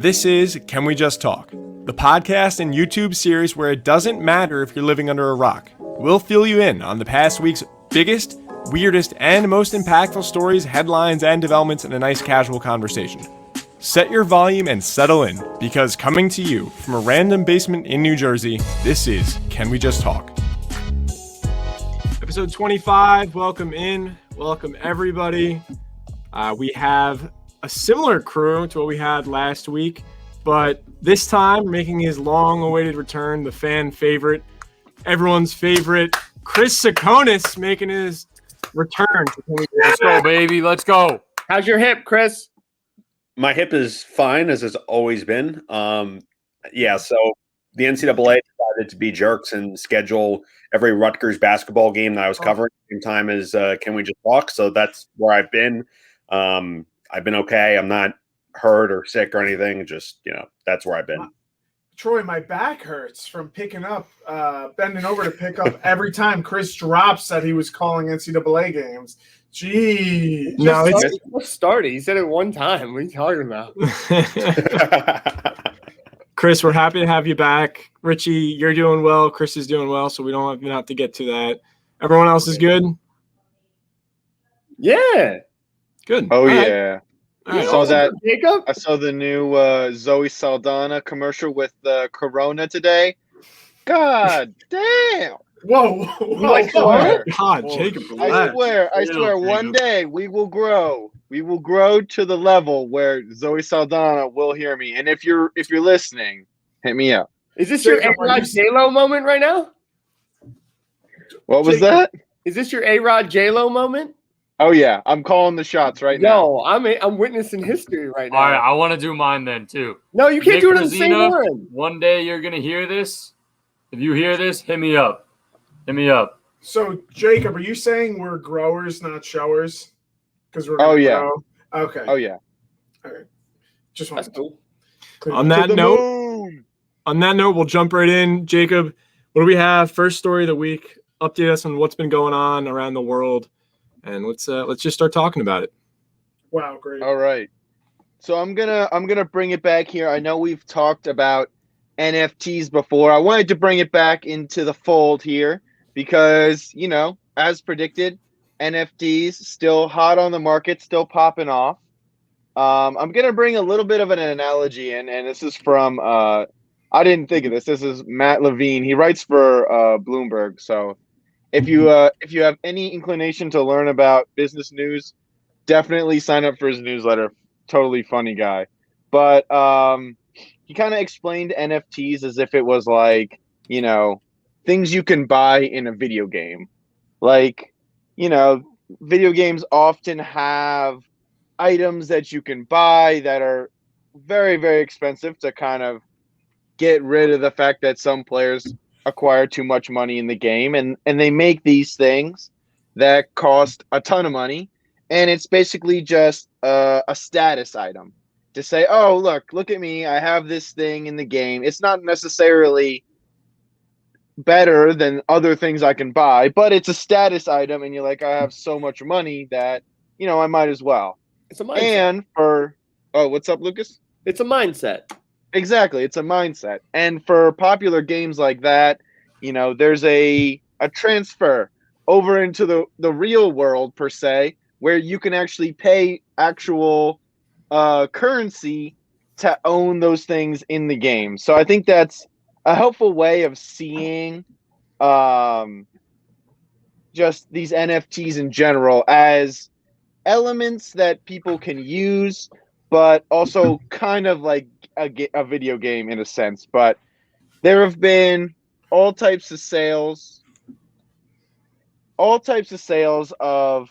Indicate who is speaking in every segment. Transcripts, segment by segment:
Speaker 1: This is Can We Just Talk, the podcast and YouTube series where it doesn't matter if you're living under a rock. We'll fill you in on the past week's biggest, weirdest, and most impactful stories, headlines, and developments in a nice casual conversation. Set your volume and settle in, because coming to you from a random basement in New Jersey, this is Can We Just Talk. Episode 25, welcome in, welcome everybody. We have a similar crew to what we had last week, but this time making his long-awaited return, the fan favorite, everyone's favorite, Chris Sakonis making his return.
Speaker 2: Let's go, baby. Let's go.
Speaker 3: How's your hip, Chris?
Speaker 4: My hip is fine, as it's always been. So the NCAA decided to be jerks and schedule every Rutgers basketball game that I was covering at the same time as Can We Just Talk? So that's where I've been. I've been okay. I'm not hurt or sick or anything. Just, that's where I've been.
Speaker 5: Troy, my back hurts from picking up, bending over to pick up every time Chris drops that he was calling NCAA games. Gee.
Speaker 3: No, it's started. He said it one time. What are you talking about?
Speaker 1: Chris, we're happy to have you back. Richie, you're doing well. Chris is doing well, so we don't even have to get to that. Everyone else is good?
Speaker 3: Yeah.
Speaker 1: Good.
Speaker 6: Oh,
Speaker 1: All
Speaker 6: yeah.
Speaker 1: right.
Speaker 3: Jacob?
Speaker 6: I saw the new Zoe Saldana commercial with Corona today. God damn.
Speaker 5: Whoa.
Speaker 6: I swear.
Speaker 1: God, Jacob, relax.
Speaker 6: I swear, one day we will grow. We will grow to the level where Zoe Saldana will hear me. And if you're listening, hit me up.
Speaker 3: Is this your A-Rod J-Lo moment right now?
Speaker 6: What was that?
Speaker 3: Is this your A-Rod J-Lo moment?
Speaker 6: Oh yeah, I'm calling the shots right now.
Speaker 3: No, I'm witnessing history right now.
Speaker 2: All right, I want to do mine then, too.
Speaker 3: No, you can't
Speaker 2: Nick
Speaker 3: do it in the same
Speaker 2: Rosina,
Speaker 3: one.
Speaker 2: One day you're going to hear this. If you hear this, hit me up. Hit me up.
Speaker 5: So, Jacob, are you saying we're growers, not showers? Because we're
Speaker 6: Oh, yeah.
Speaker 5: grow? Okay.
Speaker 6: Oh yeah.
Speaker 5: All right. Just
Speaker 3: That's
Speaker 5: want
Speaker 3: cool.
Speaker 1: On that note, we'll jump right in. Jacob, what do we have? First story of the week. Update us on what's been going on around the world, and let's just start talking about it.
Speaker 5: Wow, great.
Speaker 6: All right. So I'm gonna bring it back here. I know we've talked about NFTs before. I wanted to bring it back into the fold here because, as predicted, NFTs still hot on the market, still popping off. I'm gonna bring a little bit of an analogy in, and this is from I didn't think of this. This is Matt Levine. He writes for Bloomberg. So if you have any inclination to learn about business news, definitely sign up for his newsletter. Totally funny guy. But he kind of explained NFTs as if it was like, things you can buy in a video game. Like, video games often have items that you can buy that are very, very expensive to kind of get rid of the fact that some players acquire too much money in the game, and they make these things that cost a ton of money, and it's basically just a status item to say, oh, look at me, I have this thing in the game. It's not necessarily better than other things I can buy, but it's a status item, and you're like, I have so much money that, I might as well.
Speaker 3: It's a mindset.
Speaker 6: And what's up, Lucas?
Speaker 3: It's a mindset.
Speaker 6: Exactly. It's a mindset. And for popular games like that, there's a transfer over into the real world, per se, where you can actually pay actual currency to own those things in the game. So I think that's a helpful way of seeing just these NFTs in general as elements that people can use, but also kind of like a video game in a sense. But there have been all types of sales of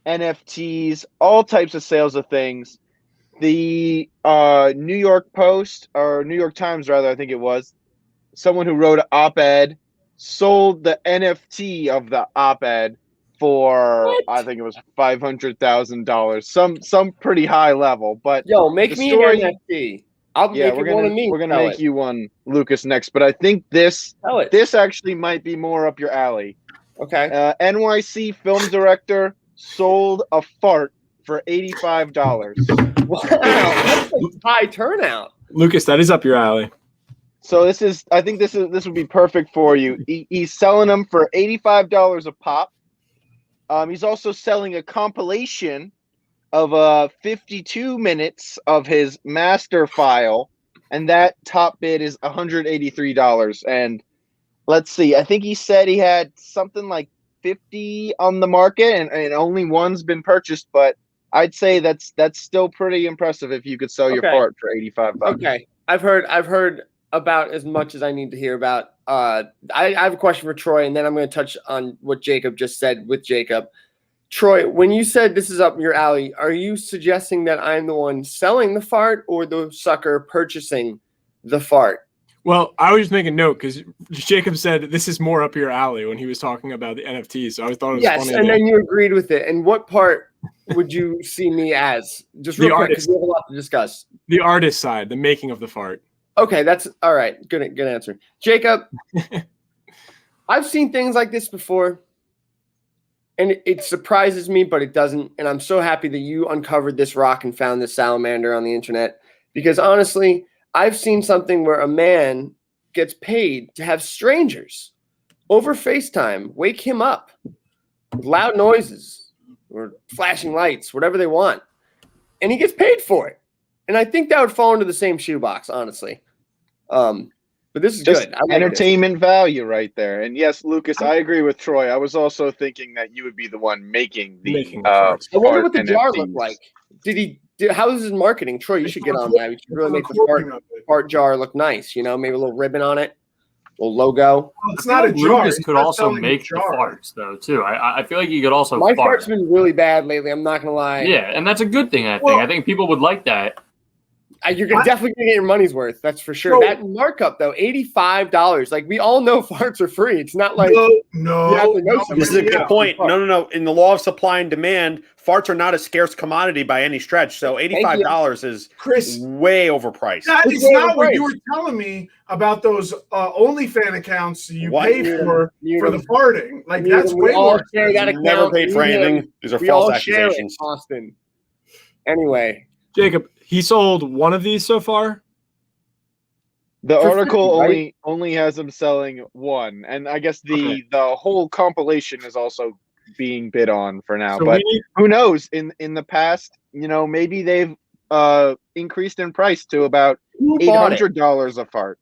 Speaker 6: NFTs, all types of sales of things. The New York Post, or New York Times rather, I think it was, someone who wrote an op-ed sold the NFT of the op-ed for I think it was $500,000, some pretty high level. But
Speaker 3: make me an NFT.
Speaker 6: We're gonna make you one, Lucas, next. But I think this actually might be more up your alley.
Speaker 3: Okay.
Speaker 6: NYC film director sold a fart for $85.
Speaker 3: Wow, that's a high turnout.
Speaker 1: Lucas, that is up your alley.
Speaker 6: So I think this would be perfect for you. He's selling them for $85 a pop. He's also selling a compilation of 52 minutes of his master file, and that top bid is $183. And let's see, I think he said he had something like 50 on the market, and only one's been purchased. But I'd say that's still pretty impressive if you could sell your
Speaker 3: Okay.
Speaker 6: fart for $85.
Speaker 3: Okay, I've heard about as much as I need to hear about. I have a question for Troy, and then I'm going to touch on what Jacob just said with Jacob. Troy, when you said this is up your alley, are you suggesting that I'm the one selling the fart or the sucker purchasing the fart?
Speaker 1: Well, I was just making a note because Jacob said this is more up your alley when he was talking about the NFTs. So I thought it was
Speaker 3: Yes,
Speaker 1: funny.
Speaker 3: and then you agreed with it. And what part would you see me as? Just real
Speaker 1: The
Speaker 3: quick, because
Speaker 1: artist.
Speaker 3: we have a lot to discuss.
Speaker 1: The artist side, the making of the fart.
Speaker 3: Okay, that's all right. Good answer. Jacob, I've seen things like this before, and it surprises me, but it doesn't. And I'm so happy that you uncovered this rock and found this salamander on the internet, because honestly, I've seen something where a man gets paid to have strangers over FaceTime wake him up with loud noises or flashing lights, whatever they want, and he gets paid for it. And I think that would fall into the same shoebox, honestly. But this is
Speaker 6: Just
Speaker 3: good. I like
Speaker 6: entertainment value right there. And yes, Lucas, I agree with Troy. I was also thinking that you would be the one making the
Speaker 1: Making the farts.
Speaker 3: this. I wonder
Speaker 6: fart
Speaker 3: what the jar
Speaker 6: NFTs.
Speaker 3: looked like. How is his marketing? Troy, you should get on that. You should really make the
Speaker 5: Recording of it.
Speaker 3: fart jar look nice. You know, maybe a little ribbon on it, a little logo.
Speaker 5: Well, it's not a jar.
Speaker 2: Lucas
Speaker 5: He's
Speaker 2: could
Speaker 5: not
Speaker 2: also
Speaker 5: selling a
Speaker 2: make the
Speaker 5: jar.
Speaker 2: farts though too. I feel like he could also
Speaker 3: My
Speaker 2: fart.
Speaker 3: fart's been really bad lately. I'm not gonna lie.
Speaker 2: Yeah, and that's a good thing.
Speaker 5: Well-
Speaker 2: I think people would like that.
Speaker 3: You're definitely gonna get your money's worth. That's for sure.
Speaker 5: So-
Speaker 3: That markup though, $85. Like we all know, farts are free. It's not like
Speaker 5: No,
Speaker 3: You have to know
Speaker 5: no,
Speaker 3: something.
Speaker 4: This is a
Speaker 5: yeah.
Speaker 4: good point. No. In the law of supply and demand, farts are not a scarce commodity by any stretch. So $85 is
Speaker 5: Chris,
Speaker 4: way overpriced.
Speaker 5: that
Speaker 3: It's
Speaker 5: is
Speaker 3: way
Speaker 5: not what
Speaker 3: overpriced.
Speaker 5: you were telling me about those OnlyFans accounts you
Speaker 4: What?
Speaker 5: pay for the farting. Like that's
Speaker 3: we
Speaker 5: way
Speaker 3: all
Speaker 5: more.
Speaker 3: share that account.
Speaker 4: Never paid for
Speaker 3: Me and him,
Speaker 4: anything. These are
Speaker 3: We
Speaker 4: false
Speaker 3: all share it,
Speaker 4: accusations.
Speaker 3: Austin. Anyway,
Speaker 1: Jacob, he sold one of these so far.
Speaker 6: The
Speaker 3: For
Speaker 6: article
Speaker 3: 50, right?
Speaker 6: only has him selling one, and I guess
Speaker 1: Okay.
Speaker 6: the whole compilation is also being bid on for now.
Speaker 1: So
Speaker 6: but
Speaker 1: we need,
Speaker 6: who knows? In the past, maybe they've increased in price to about
Speaker 3: who bought it?
Speaker 6: $800 a fart.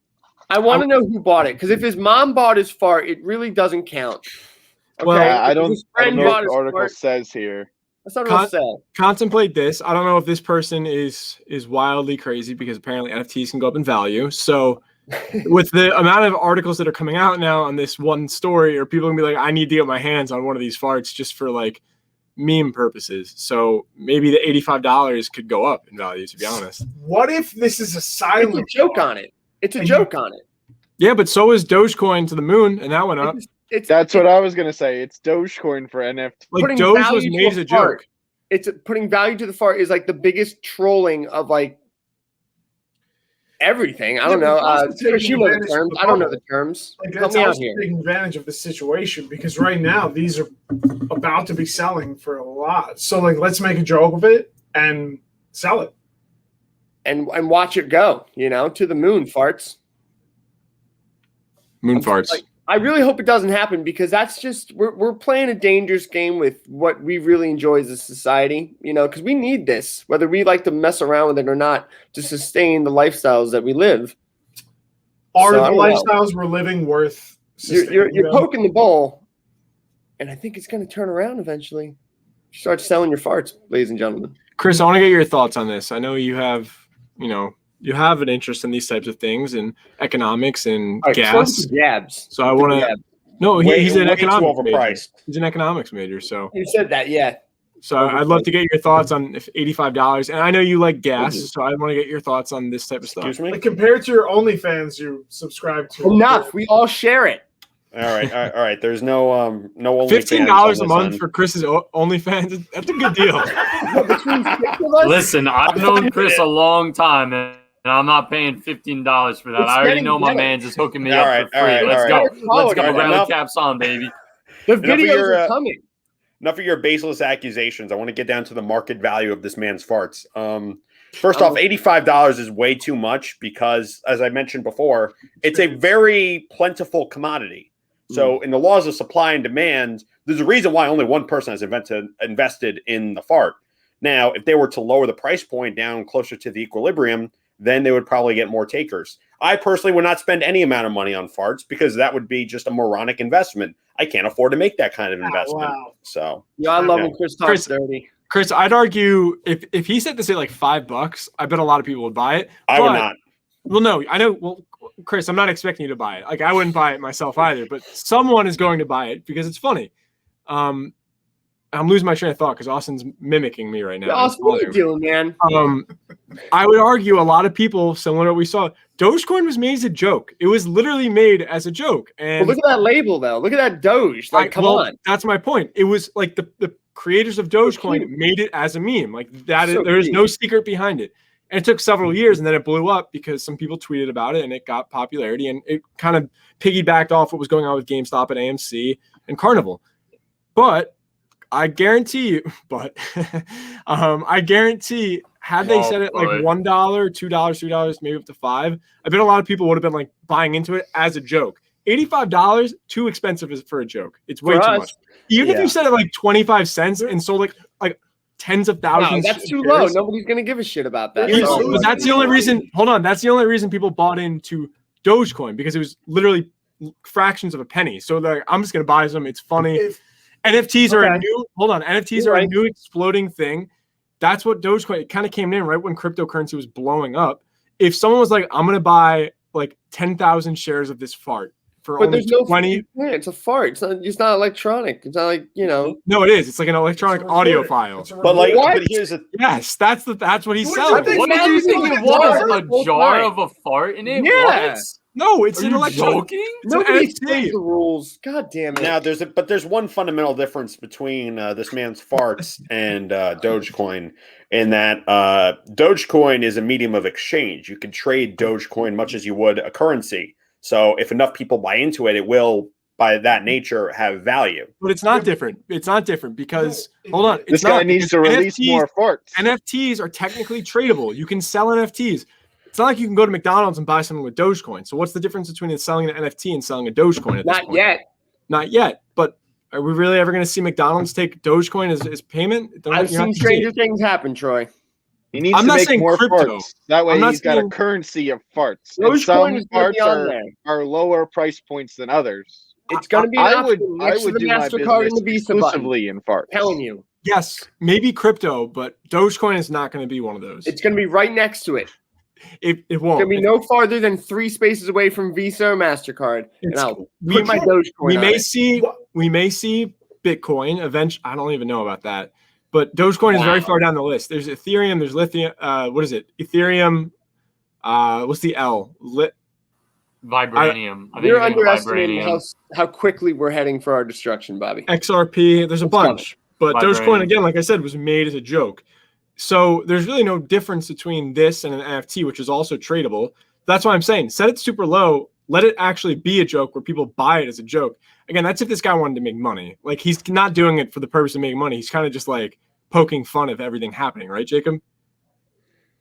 Speaker 3: I want to know who bought it, because if his mom bought his fart, it really doesn't count. Okay?
Speaker 1: Well,
Speaker 6: I
Speaker 3: If
Speaker 6: don't,
Speaker 3: his
Speaker 6: I don't
Speaker 3: friend
Speaker 6: know what
Speaker 3: bought
Speaker 6: the
Speaker 3: his
Speaker 6: article
Speaker 3: fart,
Speaker 6: says here.
Speaker 3: that's not a real sell.
Speaker 1: contemplate this. I don't know if this person is wildly crazy because apparently NFTs can go up in value. So with the amount of articles that are coming out now on this one story, or people can be like, I need to get my hands on one of these farts just for like meme purposes. So maybe the $85 could go up in value, to be honest.
Speaker 5: What if this is a
Speaker 3: It's
Speaker 5: silent
Speaker 3: a joke on it. It's a
Speaker 5: And
Speaker 3: joke on it.
Speaker 1: Yeah, but so is Dogecoin to the moon, and that went up.
Speaker 3: It's
Speaker 6: That's what I was gonna say. It's Dogecoin for NFT.
Speaker 1: Like
Speaker 3: putting
Speaker 1: Doge
Speaker 3: value
Speaker 1: was
Speaker 3: to
Speaker 1: made
Speaker 3: a
Speaker 1: as a
Speaker 3: fart.
Speaker 1: joke.
Speaker 3: It's putting value to the fart is like the biggest trolling of like everything. I don't
Speaker 5: Yeah,
Speaker 3: know.
Speaker 5: but also
Speaker 3: Chris,
Speaker 5: taking
Speaker 3: you know the
Speaker 5: advantage of
Speaker 3: terms.
Speaker 5: the
Speaker 3: I don't know
Speaker 5: bubble.
Speaker 3: the terms.
Speaker 5: Like
Speaker 3: Help
Speaker 5: that's
Speaker 3: me out
Speaker 5: also
Speaker 3: here.
Speaker 5: taking advantage of the situation, because right now these are about to be selling for a lot. So like, let's make a joke of it and sell it.
Speaker 3: And watch it go, to the moon, farts.
Speaker 1: Moon farts.
Speaker 3: Like, I really hope it doesn't happen, because that's just we're playing a dangerous game with what we really enjoy as a society, because we need this, whether we like to mess around with it or not, to sustain the lifestyles that we live.
Speaker 5: Are
Speaker 3: So,
Speaker 5: the
Speaker 3: I don't know.
Speaker 5: lifestyles we're living worth
Speaker 3: You're
Speaker 5: sustaining?
Speaker 3: poking the ball, and I think it's going to turn around eventually. Start selling your farts, ladies and gentlemen.
Speaker 1: Chris, I want to get your thoughts on this. I know you have, you have an interest in these types of things and economics and
Speaker 3: All right,
Speaker 1: gas.
Speaker 3: jabs.
Speaker 1: So I want to.
Speaker 3: Jab.
Speaker 1: No, he's an
Speaker 4: Way too
Speaker 1: economics major.
Speaker 4: overpriced.
Speaker 1: He's an economics major. So
Speaker 3: You said that, yeah.
Speaker 1: I'd love to get your thoughts on if $85. And I know you like gas, so I want to get your thoughts on this type of stuff.
Speaker 4: Excuse me.
Speaker 5: Like compared to your OnlyFans you subscribe to.
Speaker 3: Enough. We all share it.
Speaker 4: All right. There's no OnlyFans
Speaker 1: $15
Speaker 4: on
Speaker 1: a
Speaker 4: this
Speaker 1: month
Speaker 4: end.
Speaker 1: for Chris's OnlyFans. That's a good deal.
Speaker 3: Between six of us,
Speaker 2: Listen, I've known Chris a long time, and I'm not paying $15 for that.
Speaker 3: It's
Speaker 2: I already
Speaker 3: getting
Speaker 2: know my
Speaker 3: better.
Speaker 2: man's just hooking me
Speaker 4: All
Speaker 2: up
Speaker 4: right,
Speaker 2: for
Speaker 4: all
Speaker 2: free.
Speaker 4: right,
Speaker 2: Let's
Speaker 4: all
Speaker 2: go.
Speaker 3: right.
Speaker 2: Let's go.
Speaker 3: All right,
Speaker 2: Rally
Speaker 4: enough.
Speaker 2: caps on, baby.
Speaker 3: the
Speaker 4: Enough of
Speaker 3: videos
Speaker 4: your,
Speaker 3: are coming.
Speaker 4: Enough of your baseless accusations. I want to get down to the market value of this man's farts. First off, $85 is way too much because, as I mentioned before, it's a very plentiful commodity. So, in the laws of supply and demand, there's a reason why only one person has invested in the fart. Now, if they were to lower the price point down closer to the equilibrium, then they would probably get more takers. I personally would not spend any amount of money on farts because that would be just a moronic investment. I can't afford to make that kind of investment.
Speaker 5: Wow.
Speaker 4: So,
Speaker 3: Yeah, I love when Chris talks dirty.
Speaker 1: Chris, I'd argue if he said this at like $5, I bet a lot of people would buy it.
Speaker 4: I would not.
Speaker 1: Well, no, I know. Well, Chris, I'm not expecting you to buy it. Like, I wouldn't buy it myself either, but someone is going to buy it because it's funny. I'm losing my train of thought because Austin's mimicking me right now.
Speaker 3: Austin, what are you doing, man?
Speaker 1: I would argue a lot of people, similar to what we saw, Dogecoin was made as a joke. It was literally made as a joke. And
Speaker 3: look at that label, though. Look at that Doge. Like, come on.
Speaker 1: That's my point. It was like the creators of Dogecoin made it as a meme. Like that, there is no secret behind it. And it took several years, and then it blew up because some people tweeted about it, and it got popularity, and it kind of piggybacked off what was going on with GameStop and AMC and Carnival. But I guarantee you, I guarantee had they said it like $1, $2, $3, maybe up to $5, I bet a lot of people would have been like buying into it as a joke. $85, too expensive for a joke. It's way too much. Even if you said it like 25 cents and sold like tens of thousands.
Speaker 3: No, that's too low. Nobody's gonna give a shit about that.
Speaker 1: But that's the only reason. Hold on, that's the only reason people bought into Dogecoin, because it was literally fractions of a penny. So they're like, I'm just gonna buy some. It's funny. NFTs are a new. Hold on, NFTs are a new exploding thing. That's what Dogecoin. It kind of came in right when cryptocurrency was blowing up. If someone was like, I'm gonna buy like 10,000 shares of this fart for
Speaker 3: but
Speaker 1: only
Speaker 3: there's no
Speaker 1: 20.
Speaker 3: It's a fart. It's not electronic. It's not like, you know.
Speaker 1: No, it is. It's like an electronic audio file.
Speaker 4: But like, but here's the
Speaker 1: that's what he's selling.
Speaker 2: What did you think it was? A jar of a fart in it?
Speaker 3: Yeah.
Speaker 2: What?
Speaker 1: No, it's
Speaker 2: Are
Speaker 1: an
Speaker 2: you
Speaker 1: electronic.
Speaker 2: joking?
Speaker 3: Nobody explains the rules. God damn it.
Speaker 4: Now there's one fundamental difference between this man's farts and Dogecoin, in that Dogecoin is a medium of exchange. You can trade Dogecoin much as you would a currency. So if enough people buy into it, it will, by that nature, have value.
Speaker 1: But it's not different. It's not different because hold on,
Speaker 6: This guy needs to release more farts.
Speaker 1: NFTs are technically tradable. You can sell NFTs. It's not like you can go to McDonald's and buy something with Dogecoin. So what's the difference between selling an NFT and selling a Dogecoin at this point?
Speaker 3: Not yet.
Speaker 1: Not yet. But are we really ever going to see McDonald's take Dogecoin as payment?
Speaker 3: I've seen stranger things happen, Troy.
Speaker 6: He needs to make more farts. That way he's got a currency of farts. And some farts are lower price points than others.
Speaker 3: It's going to be
Speaker 6: I would
Speaker 3: do
Speaker 6: do my
Speaker 3: MasterCard and the
Speaker 6: business
Speaker 3: Visa
Speaker 6: exclusively in farts.
Speaker 3: I'm telling you.
Speaker 1: Yes, maybe crypto, but Dogecoin is not going to be one of those.
Speaker 3: It's going to be right next to it.
Speaker 1: It won't.
Speaker 3: It's going to be no farther than 3 spaces away from Visa or MasterCard. And I'll put my Dogecoin
Speaker 1: we may see Bitcoin eventually. I don't even know about that. But Dogecoin is very far down the list. There's Ethereum. There's Lithium. What is it? Ethereum. What's the L?
Speaker 2: Vibranium.
Speaker 3: You're underestimating how quickly we're heading for our destruction, Bobby.
Speaker 1: XRP. There's a bunch. But
Speaker 2: Vibranium.
Speaker 1: Dogecoin, again, like I said, was made as a joke. So there's really no difference between this and an NFT, which is also tradable. That's why I'm saying set it super low. Let it actually be a joke where people buy it as a joke. Again, that's if this guy wanted to make money. Like, he's not doing it for the purpose of making money. He's kind of just like poking fun of everything happening, right, Jacob?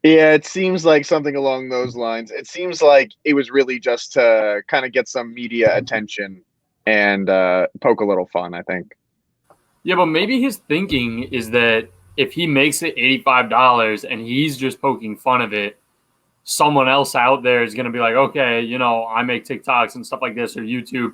Speaker 6: Yeah, it seems like something along those lines. It seems like it was really just to kind of get some media attention and poke a little fun, I think.
Speaker 2: Yeah, but maybe his thinking is that if he makes it $85 and he's just poking fun of it, someone else out there is going to be like, okay, you know, I make TikToks and stuff like this or YouTube.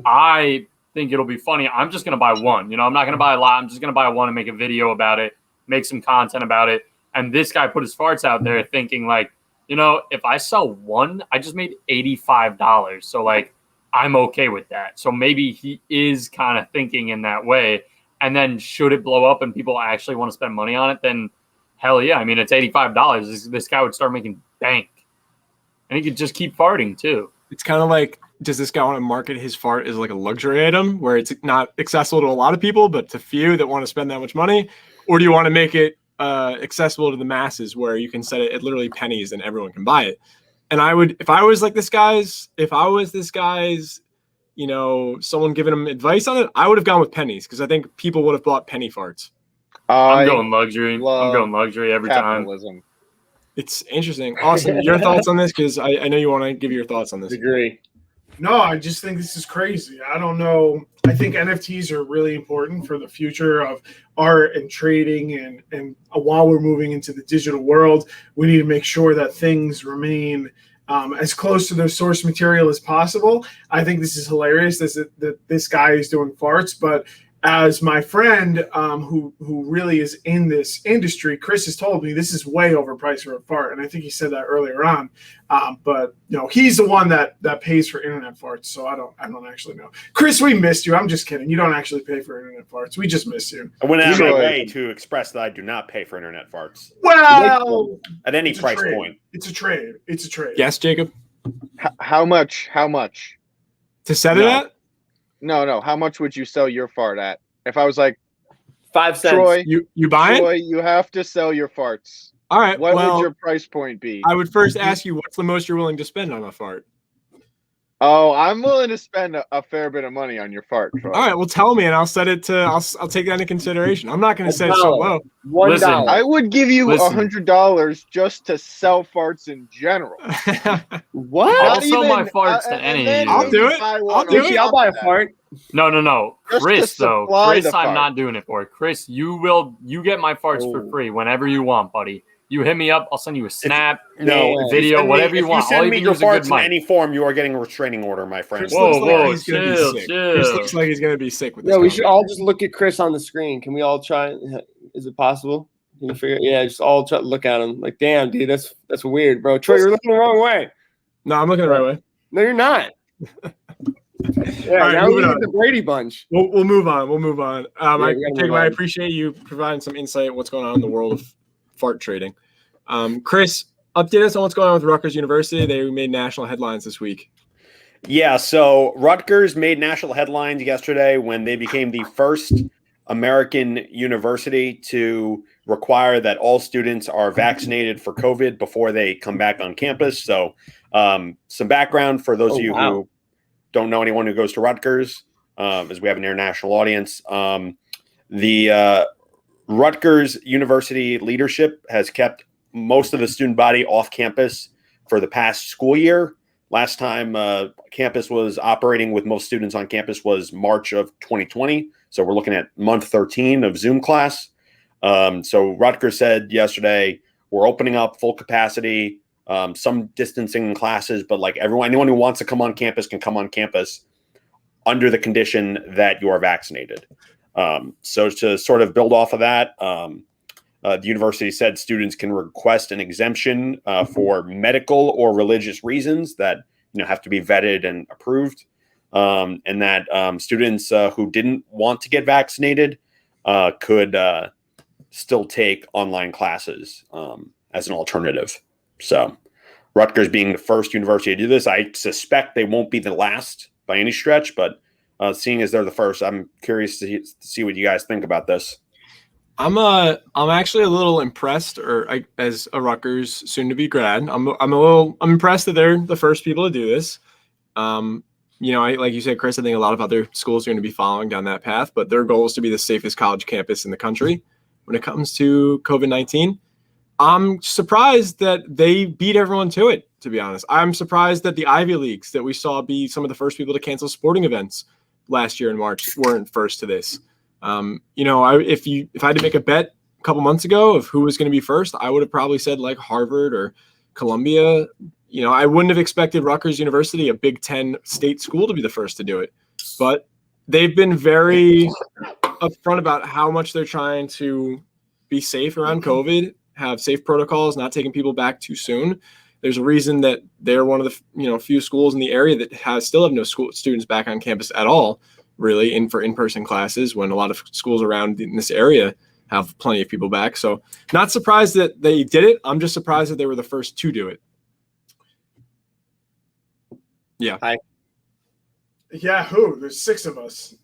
Speaker 2: I think it'll be funny. I'm just going to buy one. You know, I'm not going to buy a lot. I'm just going to buy one and make a video about it, make some content about it. And this guy put his farts out there thinking like, you know, if I sell one, I just made $85. So like, I'm okay with that. So maybe he is kind of thinking in that way. And then should it blow up and people actually want to spend money on it, then hell yeah. I mean, it's $85. This guy would start making bank. And he could just keep farting too.
Speaker 1: It's kind of like, does this guy want to market his fart as like a luxury item where it's not accessible to a lot of people, but to few that want to spend that much money? Or do you want to make it accessible to the masses where you can set it at literally pennies and everyone can buy it? And I would, if I was this guy's, you know, someone giving him advice on it, I would have gone with pennies because I think people would have bought penny farts.
Speaker 2: I'm going luxury. I'm going luxury every time.
Speaker 1: It's interesting. Austin, your thoughts on this? Because I know you want to give your thoughts on this.
Speaker 3: Agree.
Speaker 5: No, I just think this is crazy. I don't know. I think NFTs are really important for the future of art and trading. And while we're moving into the digital world, we need to make sure that things remain as close to their source material as possible. I think this is hilarious that this guy is doing farts, but as my friend who really is in this industry, Chris has told me this is way overpriced for a fart, and I think he said that earlier on. But he's the one that pays for internet farts, so I don't actually know. Chris, we missed you. I'm just kidding. You don't actually pay for internet farts. We just miss you.
Speaker 4: I went out of my way to express that I do not pay for internet farts.
Speaker 5: Well,
Speaker 4: At any
Speaker 5: it's a
Speaker 4: price
Speaker 5: trade.
Speaker 4: point.
Speaker 5: It's a trade. It's a trade.
Speaker 1: Yes, Jacob.
Speaker 6: How much? How much?
Speaker 1: To set it
Speaker 4: No.
Speaker 1: at?
Speaker 6: No. How much would you sell your fart at? If I was like,
Speaker 3: 5 cents.
Speaker 6: Troy,
Speaker 1: You buying?
Speaker 6: Troy, you have to sell your farts.
Speaker 1: All right.
Speaker 6: What
Speaker 1: well,
Speaker 6: would your price point be?
Speaker 1: I would first ask you, what's the most you're willing to spend on a fart?
Speaker 6: Oh, I'm willing to spend a fair bit of money on your fart, Troy.
Speaker 1: All right. Well, tell me, and I'll set it to. I'll take that into consideration. I'm not going to say so low.
Speaker 2: Listen,
Speaker 3: $1.
Speaker 6: I would give you
Speaker 2: Listen.
Speaker 6: $100 just to sell farts in general.
Speaker 3: What?
Speaker 2: I'll
Speaker 6: Not
Speaker 2: sell my
Speaker 6: even-
Speaker 2: farts to
Speaker 6: and
Speaker 2: any
Speaker 6: then
Speaker 2: of you.
Speaker 1: I'll do it.
Speaker 6: buy
Speaker 1: I'll
Speaker 6: one
Speaker 1: do
Speaker 6: on
Speaker 1: it.
Speaker 3: I'll buy a
Speaker 6: top of
Speaker 3: fart.
Speaker 2: No.
Speaker 6: Just
Speaker 2: Chris,
Speaker 6: to
Speaker 2: though.
Speaker 6: supply
Speaker 2: Chris,
Speaker 6: the
Speaker 2: I'm
Speaker 6: fart.
Speaker 2: not doing it for. Chris, you get my farts for free whenever you want, buddy. You hit me up. I'll send you a snap,
Speaker 4: No,
Speaker 2: a
Speaker 4: if
Speaker 2: video,
Speaker 4: send me-
Speaker 2: whatever you want.
Speaker 4: If you
Speaker 2: All
Speaker 4: send me
Speaker 2: you
Speaker 4: your
Speaker 2: do is a good
Speaker 4: farts in
Speaker 2: mic.
Speaker 4: any form, you are getting a restraining order, my friend.
Speaker 1: Chris
Speaker 2: Whoa,
Speaker 1: looks like
Speaker 2: whoa,
Speaker 1: he's gonna be
Speaker 2: chill,
Speaker 1: sick.
Speaker 2: chill.
Speaker 1: Chris looks like he's going to be sick with this.
Speaker 3: No, we should
Speaker 1: comment.
Speaker 3: all just look at Chris on the screen. Can we all try? Is it possible? Can you figure? Yeah, just all try to look at him. Like, damn, dude, that's weird, bro. Troy, you're looking the wrong way.
Speaker 1: No, I'm looking the right way.
Speaker 3: No, you're not. Yeah,
Speaker 1: right,
Speaker 3: now we
Speaker 1: moving
Speaker 3: get
Speaker 1: on.
Speaker 3: the Brady Bunch.
Speaker 1: We'll move on. We'll move on.
Speaker 3: we gotta move
Speaker 1: Jacob, I
Speaker 3: on.
Speaker 1: appreciate you providing some insight on what's going on in the world of fart trading. Chris, update us on what's going on with Rutgers University. They made national headlines this week.
Speaker 4: Yeah, so Rutgers made national headlines yesterday when they became the first American university to require that all students are vaccinated for COVID before they come back on campus. So some background for those of you who don't know anyone who goes to Rutgers, as we have an international audience. The Rutgers University leadership has kept most of the student body off campus for the past school year. Last time campus was operating with most students on campus was March of 2020. So we're looking at month 13 of Zoom class. So Rutgers said yesterday, we're opening up full capacity, some distancing in classes, but like anyone who wants to come on campus can come on campus under the condition that you are vaccinated. So to sort of build off of that, the university said students can request an exemption for medical or religious reasons that have to be vetted and approved, and that students who didn't want to get vaccinated could still take online classes as an alternative. So Rutgers being the first university to do this, I suspect they won't be the last by any stretch, but seeing as they're the first, I'm curious to see what you guys think about this.
Speaker 1: I'm actually a little impressed, as a Rutgers soon-to-be grad, I'm impressed that they're the first people to do this. Like you said, Chris, I think a lot of other schools are going to be following down that path, but their goal is to be the safest college campus in the country when it comes to COVID-19. I'm surprised that they beat everyone to it, to be honest. I'm surprised that the Ivy Leagues that we saw be some of the first people to cancel sporting events last year in March weren't first to this. If I had to make a bet a couple months ago of who was going to be first, I would have probably said like Harvard or Columbia. I wouldn't have expected Rutgers University, a Big Ten state school, to be the first to do it. But they've been very upfront about how much they're trying to be safe around COVID, have safe protocols, not taking people back too soon. There's a reason that they're one of the few schools in the area that still have no school students back on campus at all, really, for in-person classes, when a lot of schools around in this area have plenty of people back. So not surprised that they did it. I'm just surprised that they were the first to do it. Yeah.
Speaker 3: Hi.
Speaker 5: Yeah, who? There's 6 of us.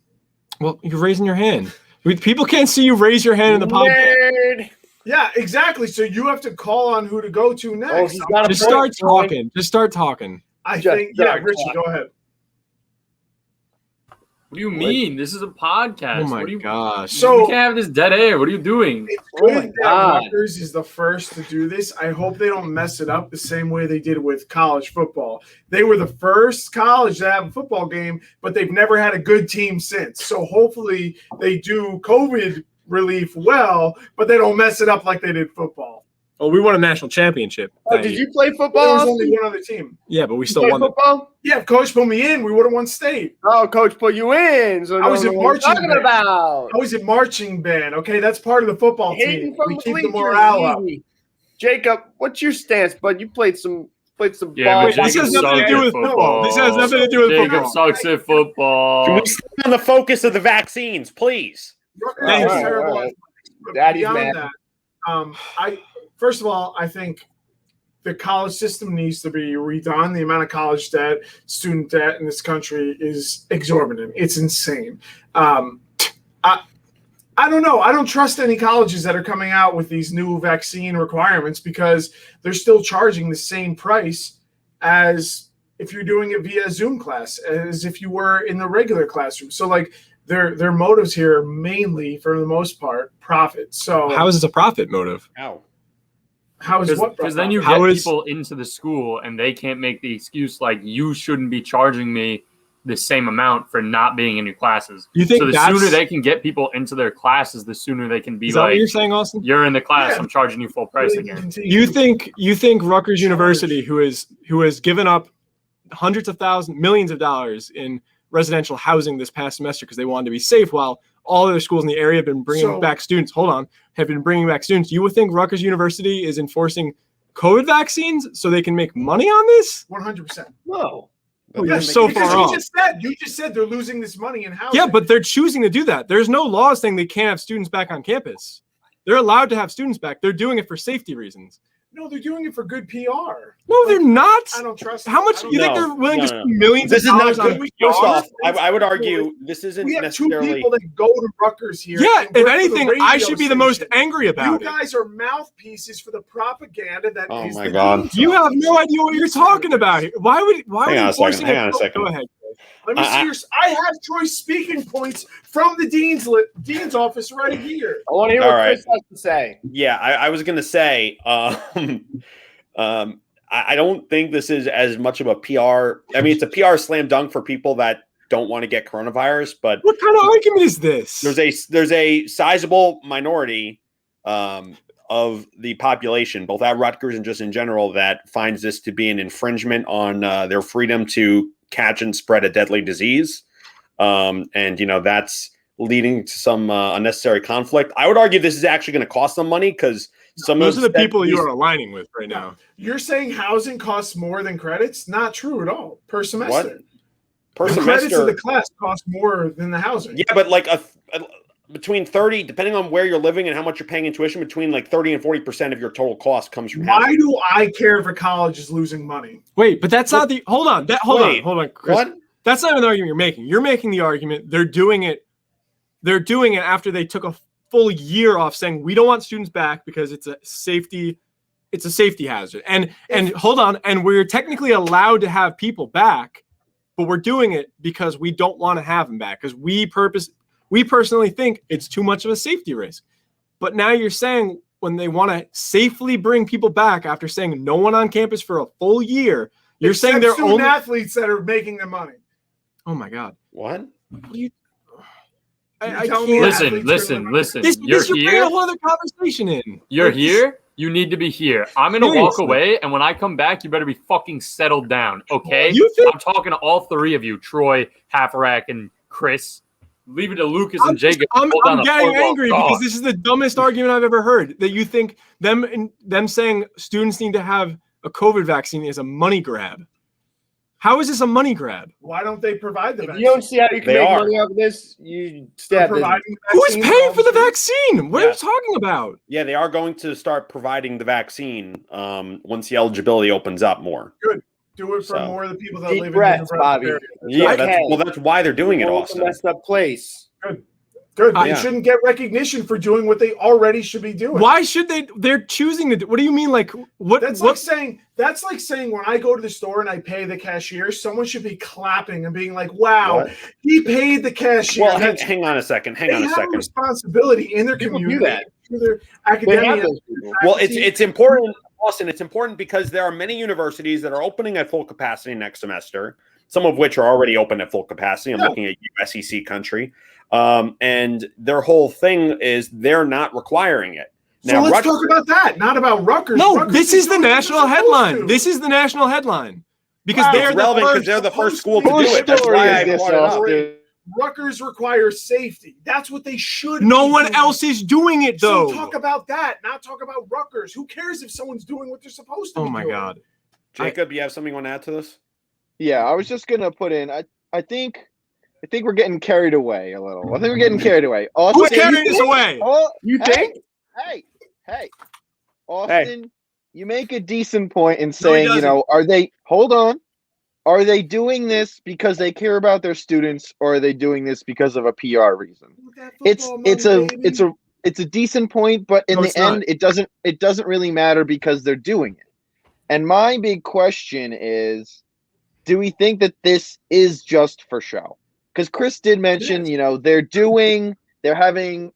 Speaker 1: Well, you're raising your hand. People can't see you raise your hand in the podcast.
Speaker 3: Nerd.
Speaker 5: Yeah, exactly. So you have to call on who to go to next.
Speaker 3: Oh, he's got a
Speaker 1: Just
Speaker 3: point,
Speaker 1: start
Speaker 3: Troy.
Speaker 1: talking. Just start talking.
Speaker 5: I
Speaker 3: Just
Speaker 5: think, yeah,
Speaker 3: start
Speaker 5: Richie,
Speaker 3: talking.
Speaker 5: go ahead.
Speaker 2: What do you mean? This is a podcast.
Speaker 1: Oh my
Speaker 2: what do you,
Speaker 1: gosh.
Speaker 5: So-
Speaker 2: you can't have this dead air. What are you doing?
Speaker 5: It's
Speaker 3: Oh my
Speaker 5: good that
Speaker 3: God.
Speaker 5: Rutgers is the first to do this. I hope they don't mess it up the same way they did with college football. They were the first college to have a football game, but they've never had a good team since. So hopefully they do COVID relief well, but they don't mess it up like they did football.
Speaker 1: Oh, we won a national championship.
Speaker 3: Oh, did you play
Speaker 5: There
Speaker 3: football?
Speaker 5: was
Speaker 3: Austin?
Speaker 5: only one other team.
Speaker 1: Yeah, but we
Speaker 3: You
Speaker 1: still
Speaker 3: play
Speaker 1: won it.
Speaker 3: football?
Speaker 5: Yeah, if coach put me in, we would have won state.
Speaker 3: Oh, coach put you in. So
Speaker 5: I was
Speaker 3: no
Speaker 5: in
Speaker 3: one knows what
Speaker 5: marching
Speaker 3: you're talking
Speaker 5: band.
Speaker 3: about.
Speaker 5: I was in marching band. Okay, that's part of the football
Speaker 3: Hating
Speaker 5: team.
Speaker 3: from
Speaker 5: We
Speaker 3: the
Speaker 5: keep the
Speaker 3: bleachers,
Speaker 5: morale up.
Speaker 3: easy. Jacob, what's your stance, bud? You played some
Speaker 2: Yeah,
Speaker 3: ball.
Speaker 2: but
Speaker 1: This
Speaker 2: Jacob
Speaker 1: has nothing to do
Speaker 2: sucks
Speaker 1: with
Speaker 2: at
Speaker 1: football. This has nothing to do with
Speaker 2: Jacob
Speaker 1: football.
Speaker 2: sucks at
Speaker 4: Can
Speaker 2: football.
Speaker 4: we stay on the focus of the vaccines, please?
Speaker 5: Rutgers
Speaker 1: Thank
Speaker 5: is
Speaker 1: you.
Speaker 5: terrible.
Speaker 3: All right.
Speaker 5: But
Speaker 3: Daddy's
Speaker 5: beyond
Speaker 3: mad.
Speaker 5: that, first of all, I think the college system needs to be redone. The amount of college debt, student debt in this country is exorbitant. It's insane. I don't know. I don't trust any colleges that are coming out with these new vaccine requirements because they're still charging the same price as if you're doing it via Zoom class, as if you were in the regular classroom. So like their motives here are mainly, for the most part, profit. So
Speaker 1: How is this a profit motive?
Speaker 4: Ow.
Speaker 5: how is what?
Speaker 2: Because then you
Speaker 1: How
Speaker 2: get
Speaker 1: is-
Speaker 2: people into the school and they can't make the excuse like you shouldn't be charging me the same amount for not being in your classes.
Speaker 1: You think
Speaker 2: So the
Speaker 1: that's
Speaker 2: sooner they can get people into their classes, the sooner they can be
Speaker 1: is that what
Speaker 2: like,
Speaker 1: you're saying, Austin?
Speaker 2: you're in the class,
Speaker 5: Yeah.
Speaker 2: I'm charging you full price again.
Speaker 1: You think Rutgers University, who has given up hundreds of thousands, millions of dollars in residential housing this past semester because they wanted to be safe, while all other schools in the area have been bringing back students. Have been bringing back students. You would think Rutgers University is enforcing COVID vaccines so they can make money on this?
Speaker 5: 100%.
Speaker 3: No.
Speaker 1: Oh, you're
Speaker 5: Yes,
Speaker 1: so
Speaker 5: because
Speaker 1: far off.
Speaker 5: you just said they're losing this money in housing.
Speaker 1: Yeah, but they're choosing to do that. There's no law saying they can't have students back on campus. They're allowed to have students back. They're doing it for safety reasons.
Speaker 5: no, they're doing it for good PR.
Speaker 1: No, they're not.
Speaker 5: I don't trust.
Speaker 1: How much
Speaker 5: I don't-
Speaker 1: you think
Speaker 4: No,
Speaker 1: they're willing to
Speaker 4: no,
Speaker 1: spend millions
Speaker 4: This
Speaker 1: of
Speaker 4: is not
Speaker 1: dollars
Speaker 4: good.
Speaker 1: on
Speaker 4: First
Speaker 1: PR?
Speaker 4: off, I would argue this isn't
Speaker 5: We have two
Speaker 4: necessarily.
Speaker 5: people that go to Rutgers here.
Speaker 1: Yeah,
Speaker 5: and
Speaker 1: if
Speaker 5: work for the
Speaker 1: anything, I
Speaker 5: radio
Speaker 1: should be the most
Speaker 5: station.
Speaker 1: angry
Speaker 5: You
Speaker 1: about it.
Speaker 5: guys are mouthpieces for the propaganda that
Speaker 4: Oh
Speaker 5: is
Speaker 4: my
Speaker 5: the
Speaker 4: God.
Speaker 5: news.
Speaker 1: You have no idea what you're talking about. Why are
Speaker 4: Hang
Speaker 1: you
Speaker 4: on a second,
Speaker 1: forcing
Speaker 4: hang on a
Speaker 1: Go
Speaker 4: second.
Speaker 1: ahead.
Speaker 5: Let me see
Speaker 4: I-
Speaker 5: your. I have choice speaking points from the dean's office right here.
Speaker 3: I want to hear
Speaker 4: All
Speaker 3: what
Speaker 4: right.
Speaker 3: Chris has to say.
Speaker 4: Yeah, I was gonna say, I don't think this is as much of a PR. I mean, it's a PR slam dunk for people that don't want to get coronavirus, but
Speaker 1: What kind of argument is this?
Speaker 4: there's a sizable minority of the population, both at Rutgers and just in general, that finds this to be an infringement on their freedom to catch and spread a deadly disease, and that's leading to some unnecessary conflict. I would argue this is actually going to cost them money because
Speaker 1: Those are the people you are aligning with right now.
Speaker 5: You're saying housing costs more than credits? Not true at all. Per semester.
Speaker 4: What? Per
Speaker 5: The credits
Speaker 4: semester.
Speaker 5: of the class cost more than the housing.
Speaker 4: Yeah, but like between 30, depending on where you're living and how much you're paying in tuition, between like 30 and 40% of your total cost comes from
Speaker 5: Why
Speaker 4: housing.
Speaker 5: do I care if a college is losing money?
Speaker 1: Wait, but that's not the. Hold on,
Speaker 4: Wait,
Speaker 1: hold on, Chris.
Speaker 4: What?
Speaker 1: That's not even the argument you're making. You're making the argument they're doing it. They're doing it after they took a full year off, saying we don't want students back because it's a safety hazard. And hold on, and we're technically allowed to have people back, but we're doing it because we don't want to have them back because we personally think it's too much of a safety risk. But now you're saying when they want to safely bring people back after saying no one on campus for a full year, you're saying
Speaker 5: Except
Speaker 1: they're
Speaker 5: student
Speaker 1: only.
Speaker 5: athletes that are making the money.
Speaker 1: Oh my God.
Speaker 4: What?
Speaker 5: You're
Speaker 1: I
Speaker 5: telling me
Speaker 1: can't.
Speaker 5: that-
Speaker 2: Listen.
Speaker 1: This
Speaker 2: You're
Speaker 1: you're bringing a
Speaker 2: here.
Speaker 1: whole other conversation in.
Speaker 2: You're
Speaker 1: Like, this-
Speaker 2: here. You need to be here. I'm gonna walk
Speaker 1: Seriously.
Speaker 2: away, and when I come back, you better be fucking settled down, okay?
Speaker 1: You think
Speaker 2: I'm talking to all three of you, Troy, Halfrack, and Chris. Leave it to Lucas and Jacob.
Speaker 1: I'm
Speaker 2: Hold on a
Speaker 1: getting
Speaker 2: football
Speaker 1: angry
Speaker 2: dog.
Speaker 1: because this is the dumbest argument I've ever heard. That you think them saying students need to have a COVID vaccine is a money grab. How is this a money grab?
Speaker 5: Why don't they provide the
Speaker 3: If
Speaker 5: vaccine?
Speaker 3: you don't see how you can
Speaker 4: They
Speaker 3: make
Speaker 4: are.
Speaker 3: money off of this, you
Speaker 5: They're
Speaker 3: stab them.
Speaker 5: providing the
Speaker 1: Who's
Speaker 5: vaccine
Speaker 1: paying for the
Speaker 5: to all
Speaker 1: vaccine? What are
Speaker 4: Yeah.
Speaker 1: you talking about?
Speaker 4: Yeah, they are going to start providing the vaccine once the eligibility opens up more.
Speaker 5: Do it for
Speaker 4: So.
Speaker 5: more of the people that
Speaker 3: Deep
Speaker 5: live
Speaker 3: breaths,
Speaker 5: in the
Speaker 3: Bobby.
Speaker 5: area.
Speaker 4: Yeah,
Speaker 3: Okay.
Speaker 4: that's why they're doing it,
Speaker 3: Well, it's a
Speaker 4: Austin.
Speaker 3: messed up place.
Speaker 5: Good. They
Speaker 4: Yeah.
Speaker 5: shouldn't get recognition for doing what they already should be doing.
Speaker 1: Why should they? They're choosing to do. What do you mean? Like what?
Speaker 5: That's
Speaker 1: what?
Speaker 5: like saying when I go to the store and I pay the cashier, someone should be clapping and being like, "Wow,
Speaker 4: What?
Speaker 5: he paid the cashier."
Speaker 4: Well,
Speaker 5: That's-
Speaker 4: hang on a second. Hang
Speaker 5: they
Speaker 4: on a
Speaker 5: have a
Speaker 4: second.
Speaker 5: responsibility in their
Speaker 3: People do
Speaker 5: community,
Speaker 3: that.
Speaker 5: to their
Speaker 3: They have
Speaker 5: academia.
Speaker 3: those people.
Speaker 4: Well, it's important, Austin. It's important because there are many universities that are opening at full capacity next semester. Some of which are already open at full capacity. I'm looking at USEC country, and their whole thing is they're not requiring it.
Speaker 5: So let's talk about that, not about Rutgers.
Speaker 1: No,
Speaker 5: Rutgers
Speaker 1: this
Speaker 5: is
Speaker 1: is the
Speaker 5: doing what they're
Speaker 1: national
Speaker 5: supposed
Speaker 1: headline.
Speaker 5: to.
Speaker 1: This is the national headline because
Speaker 5: Wow.
Speaker 1: they're
Speaker 4: It's relevant
Speaker 1: the
Speaker 4: because
Speaker 1: first.
Speaker 4: they're the first school to
Speaker 5: Whose
Speaker 4: do it. That's
Speaker 6: story
Speaker 4: why
Speaker 6: is
Speaker 4: I
Speaker 6: this,
Speaker 4: brought it up.
Speaker 6: Austin?
Speaker 5: Rutgers requires safety. That's what they should.
Speaker 1: No
Speaker 5: be
Speaker 1: one
Speaker 5: doing.
Speaker 1: else is doing it though.
Speaker 5: So talk about that, not talk about Rutgers. Who cares if someone's doing what they're supposed to?
Speaker 1: Oh
Speaker 5: be
Speaker 1: my
Speaker 5: doing?
Speaker 1: god.
Speaker 4: Jacob, you have something you want to add to this?
Speaker 6: Yeah, I was just gonna put in. I think we're getting carried away a little. I think we're getting carried away. Austin,
Speaker 1: Who's carrying us away?
Speaker 6: Oh,
Speaker 3: You think?
Speaker 6: hey, Austin, you make a decent point in saying,
Speaker 1: doesn't.
Speaker 6: are they doing this because they care about their students, or are they doing this because of a PR reason?
Speaker 5: That
Speaker 6: It's
Speaker 5: football money,
Speaker 6: it's a decent point, but in
Speaker 1: No,
Speaker 6: the
Speaker 1: it's not.
Speaker 6: end, it doesn't really matter because they're doing it. And my big question is, do we think that this is just for show? Because Chris did mention, they're having,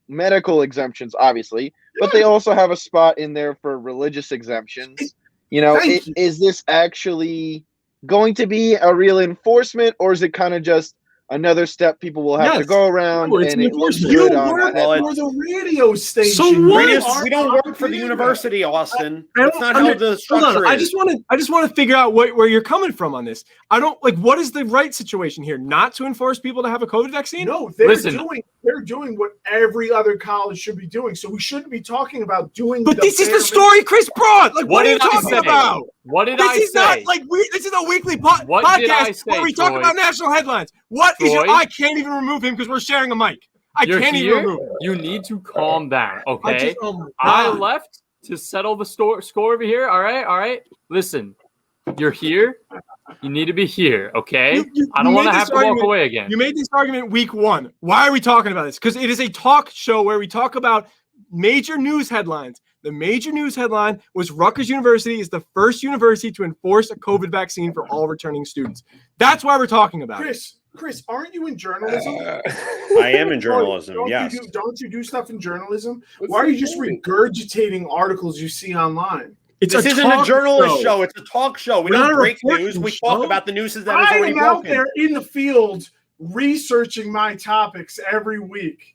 Speaker 6: medical exemptions, obviously, but they also have a spot in there for religious exemptions.
Speaker 5: Thank you.
Speaker 6: Is this actually going to be a real enforcement, or is it kind of just another step people will have to
Speaker 1: Yes.
Speaker 6: go around
Speaker 1: No, it's
Speaker 6: and
Speaker 1: an
Speaker 6: it looks
Speaker 1: enforcement.
Speaker 5: You
Speaker 6: good on
Speaker 5: work
Speaker 6: that?
Speaker 5: for the radio station.
Speaker 1: So
Speaker 5: You
Speaker 1: what?
Speaker 5: are
Speaker 4: We don't work for the
Speaker 5: obligated.
Speaker 4: university, Austin.
Speaker 1: I
Speaker 4: That's
Speaker 1: don't
Speaker 4: not how
Speaker 1: under-
Speaker 4: the
Speaker 1: Hold
Speaker 4: structure
Speaker 1: on.
Speaker 4: is.
Speaker 1: I just want to figure out where you're coming from on this. I don't like what is the right situation here? Not to enforce people to have a COVID vaccine?
Speaker 5: No,
Speaker 2: Listen.
Speaker 5: they're doing what every other college should be doing. So we shouldn't be talking about doing.
Speaker 1: But this is
Speaker 5: bare
Speaker 1: the story Chris brought. Like, what are you
Speaker 2: did I
Speaker 1: talking
Speaker 2: say?
Speaker 1: about?
Speaker 2: What did
Speaker 1: This
Speaker 2: I
Speaker 1: is
Speaker 2: say?
Speaker 1: not like this is a weekly
Speaker 2: What did I
Speaker 1: podcast
Speaker 2: say,
Speaker 1: where we talk
Speaker 2: Troy?
Speaker 1: about national headlines. What is your?
Speaker 2: Troy?
Speaker 1: I can't even remove him because we're sharing a mic. I
Speaker 2: You're
Speaker 1: can't
Speaker 2: here.
Speaker 1: even remove him.
Speaker 2: You need to calm down,
Speaker 1: I
Speaker 2: okay?
Speaker 1: just- oh my
Speaker 2: I
Speaker 1: God.
Speaker 2: left to settle the score over here. All right. Listen, you're here. You need to be here, okay? I don't
Speaker 1: you
Speaker 2: want to
Speaker 1: made
Speaker 2: have
Speaker 1: this
Speaker 2: to walk
Speaker 1: argument-
Speaker 2: away again.
Speaker 1: You made this argument week one. Why are we talking about this? Because it is a talk show where we talk about major news headlines. The major news headline was Rutgers University is the first university to enforce a COVID vaccine for all returning students. That's why we're talking about it.
Speaker 5: Chris, aren't you in journalism?
Speaker 4: I am in journalism,
Speaker 5: Don't
Speaker 4: yes.
Speaker 5: don't you do stuff in journalism?
Speaker 3: What's
Speaker 5: Why are you
Speaker 3: the
Speaker 5: just
Speaker 3: point?
Speaker 5: regurgitating articles you see online?
Speaker 1: It's
Speaker 4: This isn't a
Speaker 1: talk
Speaker 4: journalist show. It's a talk show. We
Speaker 1: We're not
Speaker 4: don't
Speaker 1: a
Speaker 4: break
Speaker 1: reporting
Speaker 4: news. We
Speaker 1: show.
Speaker 4: talk about the news that is
Speaker 5: I
Speaker 4: already
Speaker 5: am out
Speaker 4: broken.
Speaker 5: there in the field researching my topics every week.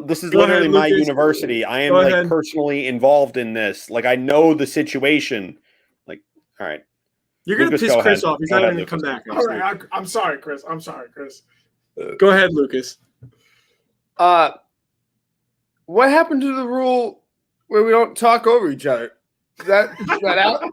Speaker 4: This is
Speaker 1: Go ahead,
Speaker 4: literally my
Speaker 1: Lucas.
Speaker 4: university. I am
Speaker 1: Go
Speaker 4: like
Speaker 1: ahead.
Speaker 4: personally involved in this. Like I know the situation. Like, all right.
Speaker 1: You're going to
Speaker 4: Lucas,
Speaker 1: piss
Speaker 4: go
Speaker 1: Chris
Speaker 4: ahead.
Speaker 1: off. He's
Speaker 4: Go
Speaker 1: not
Speaker 4: ahead,
Speaker 1: going to come
Speaker 4: Lucas.
Speaker 1: back.
Speaker 5: All right, I'm sorry, Chris. I'm sorry, Chris.
Speaker 1: Go ahead, Lucas.
Speaker 3: What happened to the rule where we don't talk over each other? Is that out?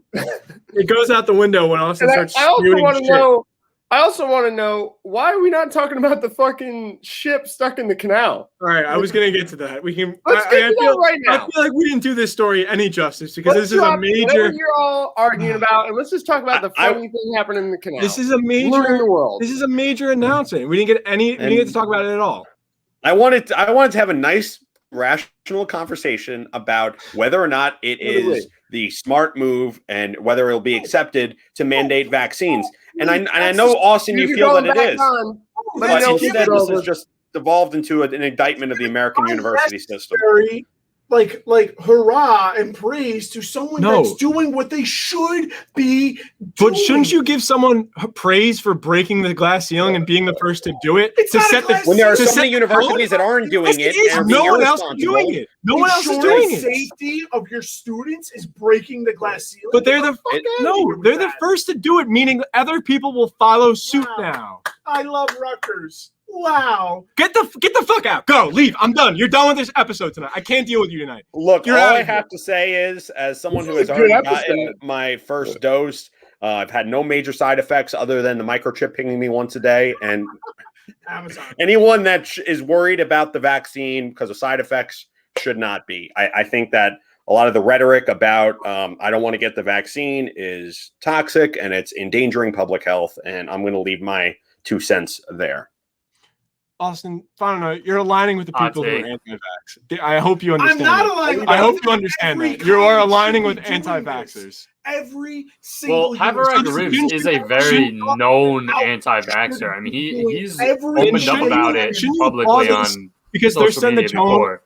Speaker 1: It goes out the window when Austin
Speaker 3: And
Speaker 1: starts
Speaker 3: I also
Speaker 1: spewing
Speaker 3: want to
Speaker 1: shit.
Speaker 3: know. I also want to know why are we not talking about the fucking ship stuck in the canal?
Speaker 1: All right, I was going to get to that. We can.
Speaker 3: Let's
Speaker 1: I
Speaker 3: get to
Speaker 1: feel,
Speaker 3: that right
Speaker 1: I
Speaker 3: now.
Speaker 1: feel like we didn't do this story any justice because
Speaker 3: Let's
Speaker 1: this is a
Speaker 3: drop
Speaker 1: major.
Speaker 3: whatever you're all arguing about, and let's just talk about the funny thing happening in the canal.
Speaker 1: This is a
Speaker 3: ruining
Speaker 1: major.
Speaker 3: the world.
Speaker 1: This is a major announcement. We didn't get any. We didn't get to talk about it at all.
Speaker 4: I wanted to have a nice, rational conversation about whether or not it is the smart move and whether it'll be accepted to mandate vaccines. And I know, Austin, you feel that it is. But
Speaker 5: That's
Speaker 4: instead,
Speaker 5: different.
Speaker 4: this has just devolved into an indictment of the American university system.
Speaker 5: Very, like hurrah and praise to someone
Speaker 1: No.
Speaker 5: that's doing what they should be doing.
Speaker 1: But shouldn't you give someone praise for breaking the glass ceiling and being the first to do it?
Speaker 5: It's
Speaker 1: to
Speaker 5: not a
Speaker 1: set the
Speaker 5: glass
Speaker 4: When there are
Speaker 1: to
Speaker 4: so
Speaker 1: set
Speaker 4: many
Speaker 1: the
Speaker 4: universities that aren't
Speaker 1: Yes,
Speaker 4: doing
Speaker 1: it
Speaker 4: it,
Speaker 1: is.
Speaker 4: and are being
Speaker 1: No one else is
Speaker 4: irresponsible.
Speaker 1: doing it. No one else is
Speaker 5: Ensuring
Speaker 1: doing it.
Speaker 5: safety of your students is breaking the glass ceiling.
Speaker 1: But they're the
Speaker 5: Fuck outta here
Speaker 1: no.
Speaker 5: with
Speaker 1: They're the
Speaker 5: that.
Speaker 1: first to do it, meaning other people will follow suit
Speaker 5: Wow.
Speaker 1: now.
Speaker 5: I love Rutgers. Wow.
Speaker 1: Get the fuck out. Go. Leave. I'm done. You're done with this episode tonight. I can't deal with you tonight.
Speaker 4: Look,
Speaker 1: You're
Speaker 4: all
Speaker 1: out
Speaker 4: I
Speaker 1: of here.
Speaker 4: have to say is, as someone who
Speaker 3: This
Speaker 4: has
Speaker 3: is a good
Speaker 4: already gotten
Speaker 3: episode.
Speaker 4: my first dose, I've had no major side effects other than the microchip pinging me once a day. And
Speaker 5: Amazon.
Speaker 4: anyone that is worried about the vaccine because of side effects should not be. I think that a lot of the rhetoric about I don't want to get the vaccine is toxic and it's endangering public health. And I'm going to leave my 2 cents there.
Speaker 1: Austin, I don't know. You're aligning with the
Speaker 2: Hot
Speaker 1: people who are
Speaker 2: take.
Speaker 1: anti-vax. I hope you
Speaker 5: I'm
Speaker 1: understand.
Speaker 5: not
Speaker 1: that.
Speaker 5: aligning.
Speaker 1: I hope you understand
Speaker 5: Every
Speaker 1: that. You are
Speaker 5: college
Speaker 1: aligning
Speaker 5: should
Speaker 1: with
Speaker 5: be doing
Speaker 1: anti-vaxxers.
Speaker 5: this. Every single
Speaker 2: Well, Haverag
Speaker 5: university.
Speaker 2: Ribs is a very known anti-vaxxer. I mean, he's opened up
Speaker 1: shouldn't
Speaker 2: about
Speaker 1: you-
Speaker 2: it
Speaker 1: shouldn't you
Speaker 2: publicly
Speaker 1: applaud this?
Speaker 2: on
Speaker 1: Because they're
Speaker 2: social
Speaker 1: setting the
Speaker 2: media
Speaker 1: tone.
Speaker 2: before.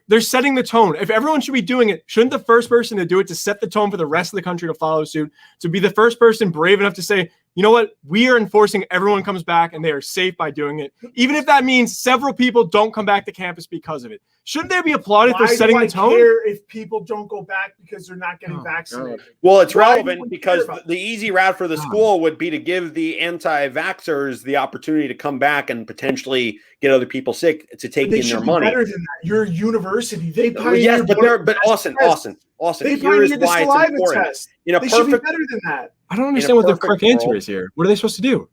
Speaker 1: They're setting the tone. If everyone should be doing it, shouldn't the first person to do it to set the tone for the rest of the country to follow suit? To be the first person brave enough to say, you know what, we are enforcing everyone comes back and they are safe by doing it, even if that means several people don't come back to campus because of it. Shouldn't they be applauded for setting the tone?
Speaker 5: Care if people don't go back because they're not getting vaccinated?
Speaker 4: Well, it's
Speaker 5: Why do
Speaker 4: relevant
Speaker 5: we
Speaker 4: because
Speaker 5: care about
Speaker 4: the easy route for the school would be to give the anti-vaxxers the opportunity to come back and potentially get other people sick to take
Speaker 5: They
Speaker 4: in
Speaker 5: should
Speaker 4: their
Speaker 5: be
Speaker 4: money.
Speaker 5: better than that. You're a university. They pioneered.
Speaker 4: Yes, but
Speaker 5: one of the
Speaker 4: but
Speaker 5: best
Speaker 4: Austin,
Speaker 5: tests.
Speaker 4: Austin.
Speaker 5: They
Speaker 4: Here is
Speaker 5: pioneered the
Speaker 4: why it's
Speaker 5: saliva
Speaker 4: important.
Speaker 5: test.
Speaker 4: In a
Speaker 5: They should be
Speaker 4: perfect,
Speaker 5: better than that.
Speaker 1: I don't understand what the
Speaker 4: perfect
Speaker 1: correct answer
Speaker 4: world-
Speaker 1: is here. What are they supposed to do?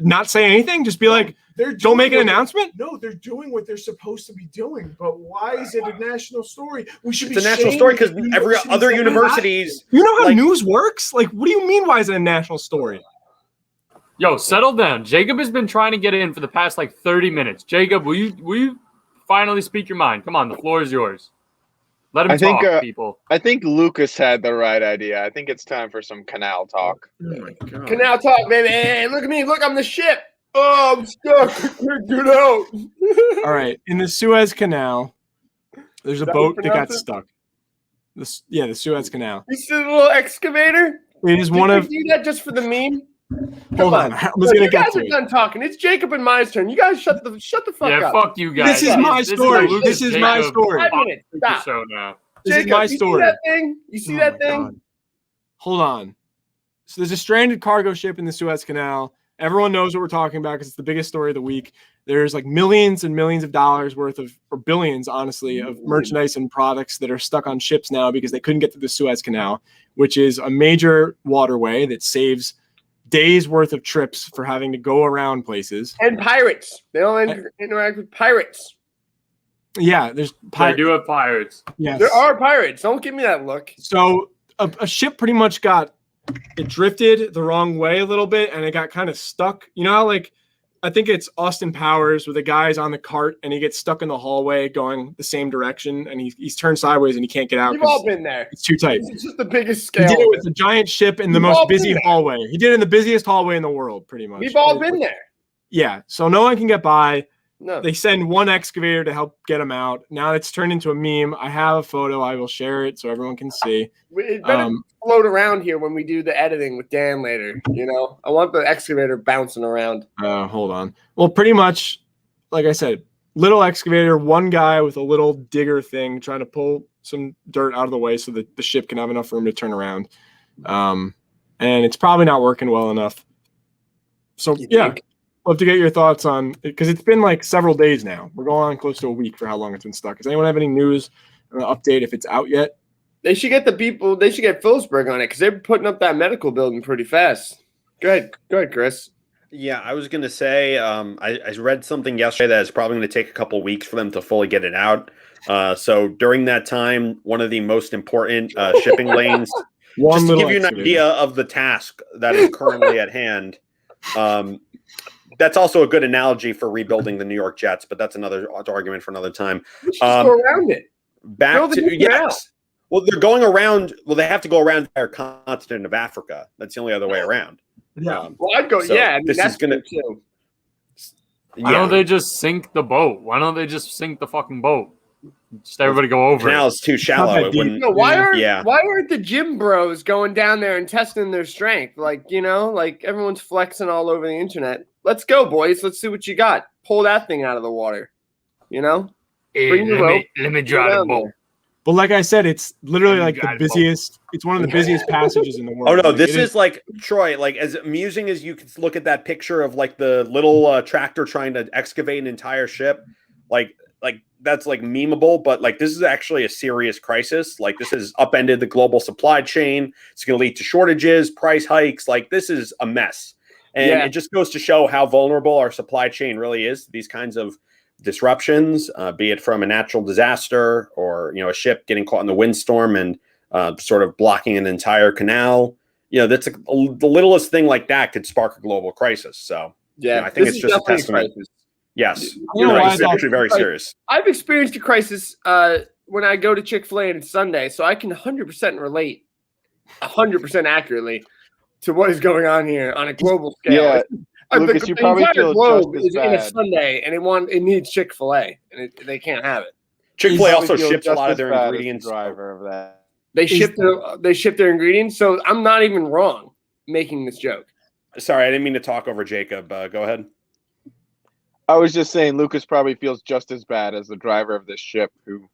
Speaker 1: Not say anything? Just be like,
Speaker 5: They're
Speaker 1: don't make an
Speaker 5: doing what-
Speaker 1: announcement?
Speaker 5: No, they're doing what they're supposed to be doing. But why is it a national story? We should
Speaker 4: it's
Speaker 5: be
Speaker 4: a national
Speaker 5: shaming
Speaker 4: story because
Speaker 5: the
Speaker 4: every
Speaker 5: universities
Speaker 4: other
Speaker 5: that are not.
Speaker 4: universities.
Speaker 1: You know how
Speaker 4: Like-
Speaker 1: news works? Like, what do you mean? Why is it a national story?
Speaker 2: Yo, settle down. Jacob has been trying to get in for the past 30 minutes. Jacob, will you finally speak your mind? Come on, the floor is yours. Let him
Speaker 6: I think,
Speaker 2: talk, people.
Speaker 6: I think Lucas had the right idea. I think it's time for some canal talk.
Speaker 1: Oh my god!
Speaker 3: Canal talk, baby. Hey, look at me. Look, I'm the ship. Oh, I'm stuck. Can't get out.
Speaker 1: All right, in the Suez Canal, there's a
Speaker 3: That how you
Speaker 1: boat that got
Speaker 3: pronounce it?
Speaker 1: stuck. The Suez Canal.
Speaker 3: You see the little excavator?
Speaker 1: It is
Speaker 3: Did
Speaker 1: one
Speaker 3: you
Speaker 1: of.
Speaker 3: do that just for the meme?
Speaker 1: Hold on, I was gonna
Speaker 3: you
Speaker 1: get
Speaker 3: guys
Speaker 1: to
Speaker 3: are
Speaker 1: it.
Speaker 3: done talking. It's Jacob and my turn. You guys shut the fuck
Speaker 2: Yeah,
Speaker 3: up.
Speaker 2: fuck you guys.
Speaker 1: This is my
Speaker 2: This
Speaker 1: story.
Speaker 2: the Lucas
Speaker 1: This is my
Speaker 2: Jacob
Speaker 1: story.
Speaker 3: 5 minutes.
Speaker 2: Super
Speaker 3: Stop.
Speaker 2: show now.
Speaker 1: This is
Speaker 3: Jacob,
Speaker 1: my
Speaker 3: you
Speaker 1: story.
Speaker 3: see that thing? You see
Speaker 1: Oh
Speaker 3: that
Speaker 1: my
Speaker 3: thing?
Speaker 1: God. Hold on. So there's a stranded cargo ship in the Suez Canal. Everyone knows what we're talking about because it's the biggest story of the week. There's millions and millions of dollars worth of, or billions, honestly, of merchandise and products that are stuck on ships now because they couldn't get through the Suez Canal, which is a major waterway that saves days worth of trips for having to go around places.
Speaker 3: And pirates. They all interact with pirates.
Speaker 1: Yeah, there's
Speaker 2: They do have pirates.
Speaker 1: Yes.
Speaker 3: There are pirates. Don't give me that look.
Speaker 1: So a ship pretty much it drifted the wrong way a little bit and it got kind of stuck. You know how I think it's Austin Powers where the guy's on the cart and he gets stuck in the hallway going the same direction and he's turned sideways and he can't get out.
Speaker 3: You've all been there.
Speaker 1: It's too tight.
Speaker 3: It's just the biggest
Speaker 1: He
Speaker 3: scale.
Speaker 1: did it with the giant ship in the
Speaker 3: We've all
Speaker 1: most
Speaker 3: been
Speaker 1: busy
Speaker 3: there.
Speaker 1: hallway. He did it in the busiest hallway in the world, pretty much.
Speaker 3: We've all been there.
Speaker 1: Yeah. So no one can get by.
Speaker 3: No.
Speaker 1: They send one excavator to help get him out. Now it's turned into a meme. I have a photo. I will share it so everyone can see.
Speaker 3: It better float around here when we do the editing with Dan later. You know, I want the excavator bouncing around.
Speaker 1: Hold on. Well, pretty much, like I said, little excavator, one guy with a little digger thing trying to pull some dirt out of the way so that the ship can have enough room to turn around. And it's probably not working well enough. So, yeah. Love to get your thoughts on it because it's been several days now. We're going on close to a week for how long it's been stuck. Does anyone have any news or update if it's out yet?
Speaker 3: They should get the people. They should get Phillipsburg on it because they're putting up that medical building pretty fast. Go ahead, Chris.
Speaker 4: Yeah, I was going to say, I read something yesterday that it's probably going to take a couple of weeks for them to fully get it out. So during that time, one of the most important shipping lanes, just to give you an idea of the task that is currently at hand. That's also a good analogy for rebuilding the New York Jets, but that's another argument for another time.
Speaker 3: Just go around it.
Speaker 4: Back to yes. Well, they're going around. Well, they have to go around the entire continent of Africa. That's the only other way around.
Speaker 1: Yeah.
Speaker 3: Well, I'd go.
Speaker 4: So
Speaker 3: Yeah, I mean,
Speaker 4: this
Speaker 3: that's
Speaker 4: is gonna.
Speaker 3: too.
Speaker 2: Why don't they just sink the boat? Why don't they just sink the fucking boat? Just everybody go over.
Speaker 4: The canal is too shallow. It wouldn't.
Speaker 3: No, why aren't the gym bros going down there and testing their strength? Everyone's flexing all over the internet. Let's go, boys. Let's see what you got. Pull that thing out of the water. You know? Bring the rope.
Speaker 2: Let me draw the boat.
Speaker 1: Well, like I said, it's literally the busiest. It's one of the busiest passages in the world.
Speaker 4: Oh no, this is Troy. As amusing as you can look at that picture of the little tractor trying to excavate an entire ship, that's memeable. But this is actually a serious crisis. This has upended the global supply chain. It's going to lead to shortages, price hikes. This is a mess, and it just goes to show how vulnerable our supply chain really is to these kinds of disruptions, be it from a natural disaster or a ship getting caught in the windstorm and sort of blocking an entire canal. That's the littlest thing like that could spark a global crisis. So I think it's just a testament. Yes,
Speaker 1: You
Speaker 4: you're
Speaker 1: know
Speaker 4: right.
Speaker 1: why
Speaker 4: It's
Speaker 1: I thought-
Speaker 4: actually very serious.
Speaker 3: I've experienced a crisis when I go to Chick-fil-A and it's Sunday, so I can 100% relate 100% accurately to what is going on here on a global scale.
Speaker 6: Yeah, Lucas, you probably
Speaker 3: entire
Speaker 6: feel
Speaker 3: globe
Speaker 6: just as
Speaker 3: is in a
Speaker 6: bad.
Speaker 3: Sunday, and it needs Chick-fil-A, and they can't have it.
Speaker 4: Chick-fil-A
Speaker 6: You
Speaker 4: also
Speaker 6: probably feel
Speaker 4: ships a
Speaker 6: just
Speaker 4: lot of
Speaker 6: as
Speaker 4: their
Speaker 6: bad as the
Speaker 4: ingredients.
Speaker 6: driver of that.
Speaker 3: They ship their ingredients, so I'm not even wrong making this joke.
Speaker 4: Sorry, I didn't mean to talk over Jacob. Go ahead.
Speaker 6: I was just saying, Lucas probably feels just as bad as the driver of this ship who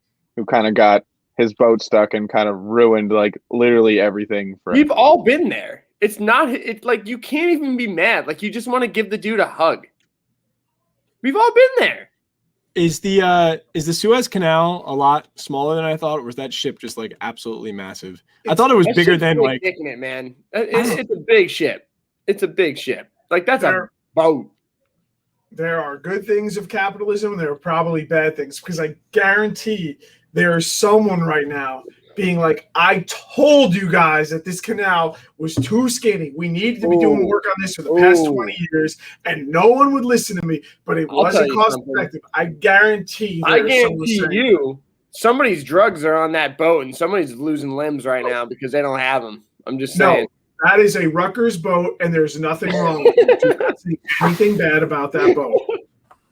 Speaker 6: kind of got his boat stuck and kind of ruined like literally everything for
Speaker 3: We've
Speaker 6: him.
Speaker 3: all been there. It's like you can't even be mad. Like you just want to give the dude a hug. We've all been there.
Speaker 1: Is the Suez Canal a lot smaller than I thought, or was that ship just like absolutely massive? I thought it was
Speaker 3: That
Speaker 1: bigger
Speaker 3: ship's
Speaker 1: than
Speaker 3: really
Speaker 1: like.
Speaker 3: kicking it, man. It's a big ship. It's a big ship. Like that's a
Speaker 5: There-
Speaker 3: boat.
Speaker 5: There are good things of capitalism, and there are probably bad things, because I guarantee there is someone right now being like, I told you guys that this canal was too skinny. We needed to be doing work on this for the past 20 years, and no one would listen to me, but it
Speaker 3: I'll
Speaker 5: wasn't
Speaker 3: tell you
Speaker 5: cost
Speaker 3: something.
Speaker 5: effective. I guarantee
Speaker 3: I
Speaker 5: there is someone
Speaker 3: guarantee
Speaker 5: saying,
Speaker 3: you, somebody's drugs are on that boat, and somebody's losing limbs right now because they don't have them. I'm just saying.
Speaker 5: no, that is a Rutgers boat, and there's nothing wrong with it. Do not think anything bad about that boat.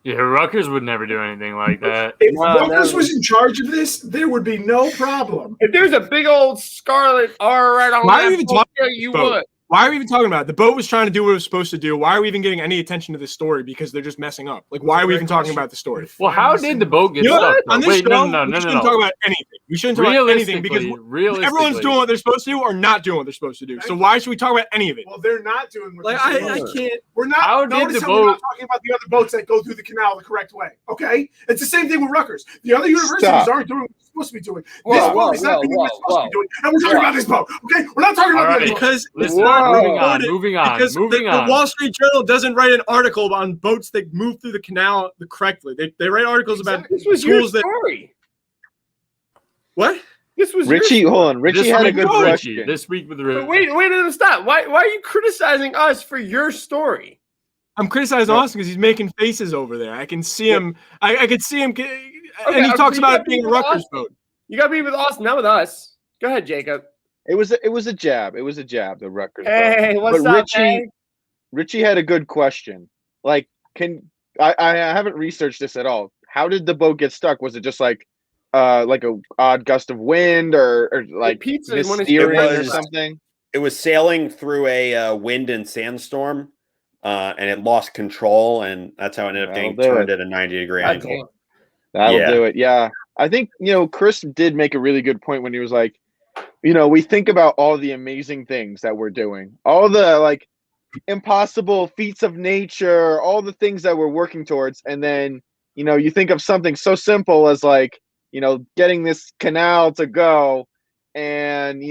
Speaker 2: Yeah, Rutgers would never do anything like that.
Speaker 5: If
Speaker 3: Wow,
Speaker 5: Rutgers
Speaker 3: that
Speaker 5: was in charge of this, there would be no problem.
Speaker 3: If there's a big old scarlet R right on
Speaker 1: Why are
Speaker 3: that
Speaker 1: you even
Speaker 3: boat,
Speaker 1: talking
Speaker 3: yeah,
Speaker 1: about
Speaker 3: you
Speaker 1: this boat?
Speaker 3: would.
Speaker 1: Why are we even talking about it? The boat was trying to do what it was supposed to do. Why are we even getting any attention to this story? Because they're just messing up. Like, why are we even talking about the story?
Speaker 2: Well, how did the boat get
Speaker 1: You know
Speaker 2: stuck?
Speaker 1: what?
Speaker 2: though?
Speaker 1: On this
Speaker 2: Wait,
Speaker 1: show,
Speaker 2: no,
Speaker 1: we
Speaker 2: no,
Speaker 1: shouldn't
Speaker 2: no,
Speaker 1: talk
Speaker 2: no.
Speaker 1: about anything. We shouldn't talk about anything because
Speaker 2: Realistically,
Speaker 1: everyone's doing what they're supposed to do or not doing what they're supposed to do. So why should we talk about any of it?
Speaker 5: Well, they're not doing what
Speaker 1: Like,
Speaker 5: they're
Speaker 1: I
Speaker 5: supposed to.
Speaker 1: can't.
Speaker 5: We're not.
Speaker 2: How did
Speaker 5: notice
Speaker 2: the
Speaker 5: how we're not
Speaker 2: boat-
Speaker 5: talking about the other boats that go through the canal the correct way. Okay, it's the same thing with Rutgers. The other universities
Speaker 6: Stop.
Speaker 5: aren't doing what they're supposed to be doing.
Speaker 3: Whoa,
Speaker 5: This
Speaker 3: whoa,
Speaker 5: boat is not
Speaker 3: whoa,
Speaker 5: doing what it's
Speaker 3: whoa,
Speaker 5: supposed to be doing, and we're talking about this boat. Okay, we're not talking about
Speaker 2: All
Speaker 5: the
Speaker 2: right.
Speaker 5: other boat.
Speaker 1: Because
Speaker 2: Listen,
Speaker 3: Whoa.
Speaker 2: moving on.
Speaker 1: because
Speaker 2: Moving
Speaker 1: the
Speaker 2: on.
Speaker 1: Wall Street Journal doesn't write an article on boats that move through the canal correctly. They write articles about
Speaker 3: This was your
Speaker 1: schools that
Speaker 3: story.
Speaker 1: what?
Speaker 3: This was
Speaker 6: Richie,
Speaker 3: your story.
Speaker 6: hold on. Richie
Speaker 2: This
Speaker 6: had a
Speaker 2: week
Speaker 6: good
Speaker 2: with Richie.
Speaker 6: question.
Speaker 2: This week with
Speaker 3: But
Speaker 2: Richie.
Speaker 3: wait, no, stop. Why are you criticizing us for your story?
Speaker 1: I'm criticizing
Speaker 6: No.
Speaker 1: Austin because he's making faces over there. I can see him. I can see him, and he
Speaker 3: okay,
Speaker 1: talks
Speaker 3: you
Speaker 1: about
Speaker 3: gotta
Speaker 1: it being
Speaker 3: be
Speaker 1: a
Speaker 3: with
Speaker 1: Rutgers
Speaker 3: Austin.
Speaker 1: boat.
Speaker 3: You got to be with Austin, not with us. Go ahead, Jacob.
Speaker 6: It was a jab. It was a jab. The Rutgers. boat.
Speaker 3: Hey, what's
Speaker 6: But
Speaker 3: up,
Speaker 6: Richie-
Speaker 3: man?
Speaker 6: Richie had a good question. Like, I haven't researched this at all. How did the boat get stuck? Was it just like a odd gust of wind or like
Speaker 3: pizza when it's
Speaker 6: missteering or
Speaker 4: was-
Speaker 6: something?
Speaker 4: It was sailing through a wind and sandstorm, and it lost control, and that's how it ended up
Speaker 6: That'll
Speaker 4: getting
Speaker 6: do
Speaker 4: turned
Speaker 6: it.
Speaker 4: at a 90-degree
Speaker 3: That's
Speaker 4: angle.
Speaker 3: it.
Speaker 6: That'll
Speaker 4: Yeah.
Speaker 6: do it. Yeah. I think, Chris did make a really good point when he was like, we think about all the amazing things that we're doing, all the like impossible feats of nature, all the things that we're working towards. And then, you think of something so simple as like, getting this canal to go. And,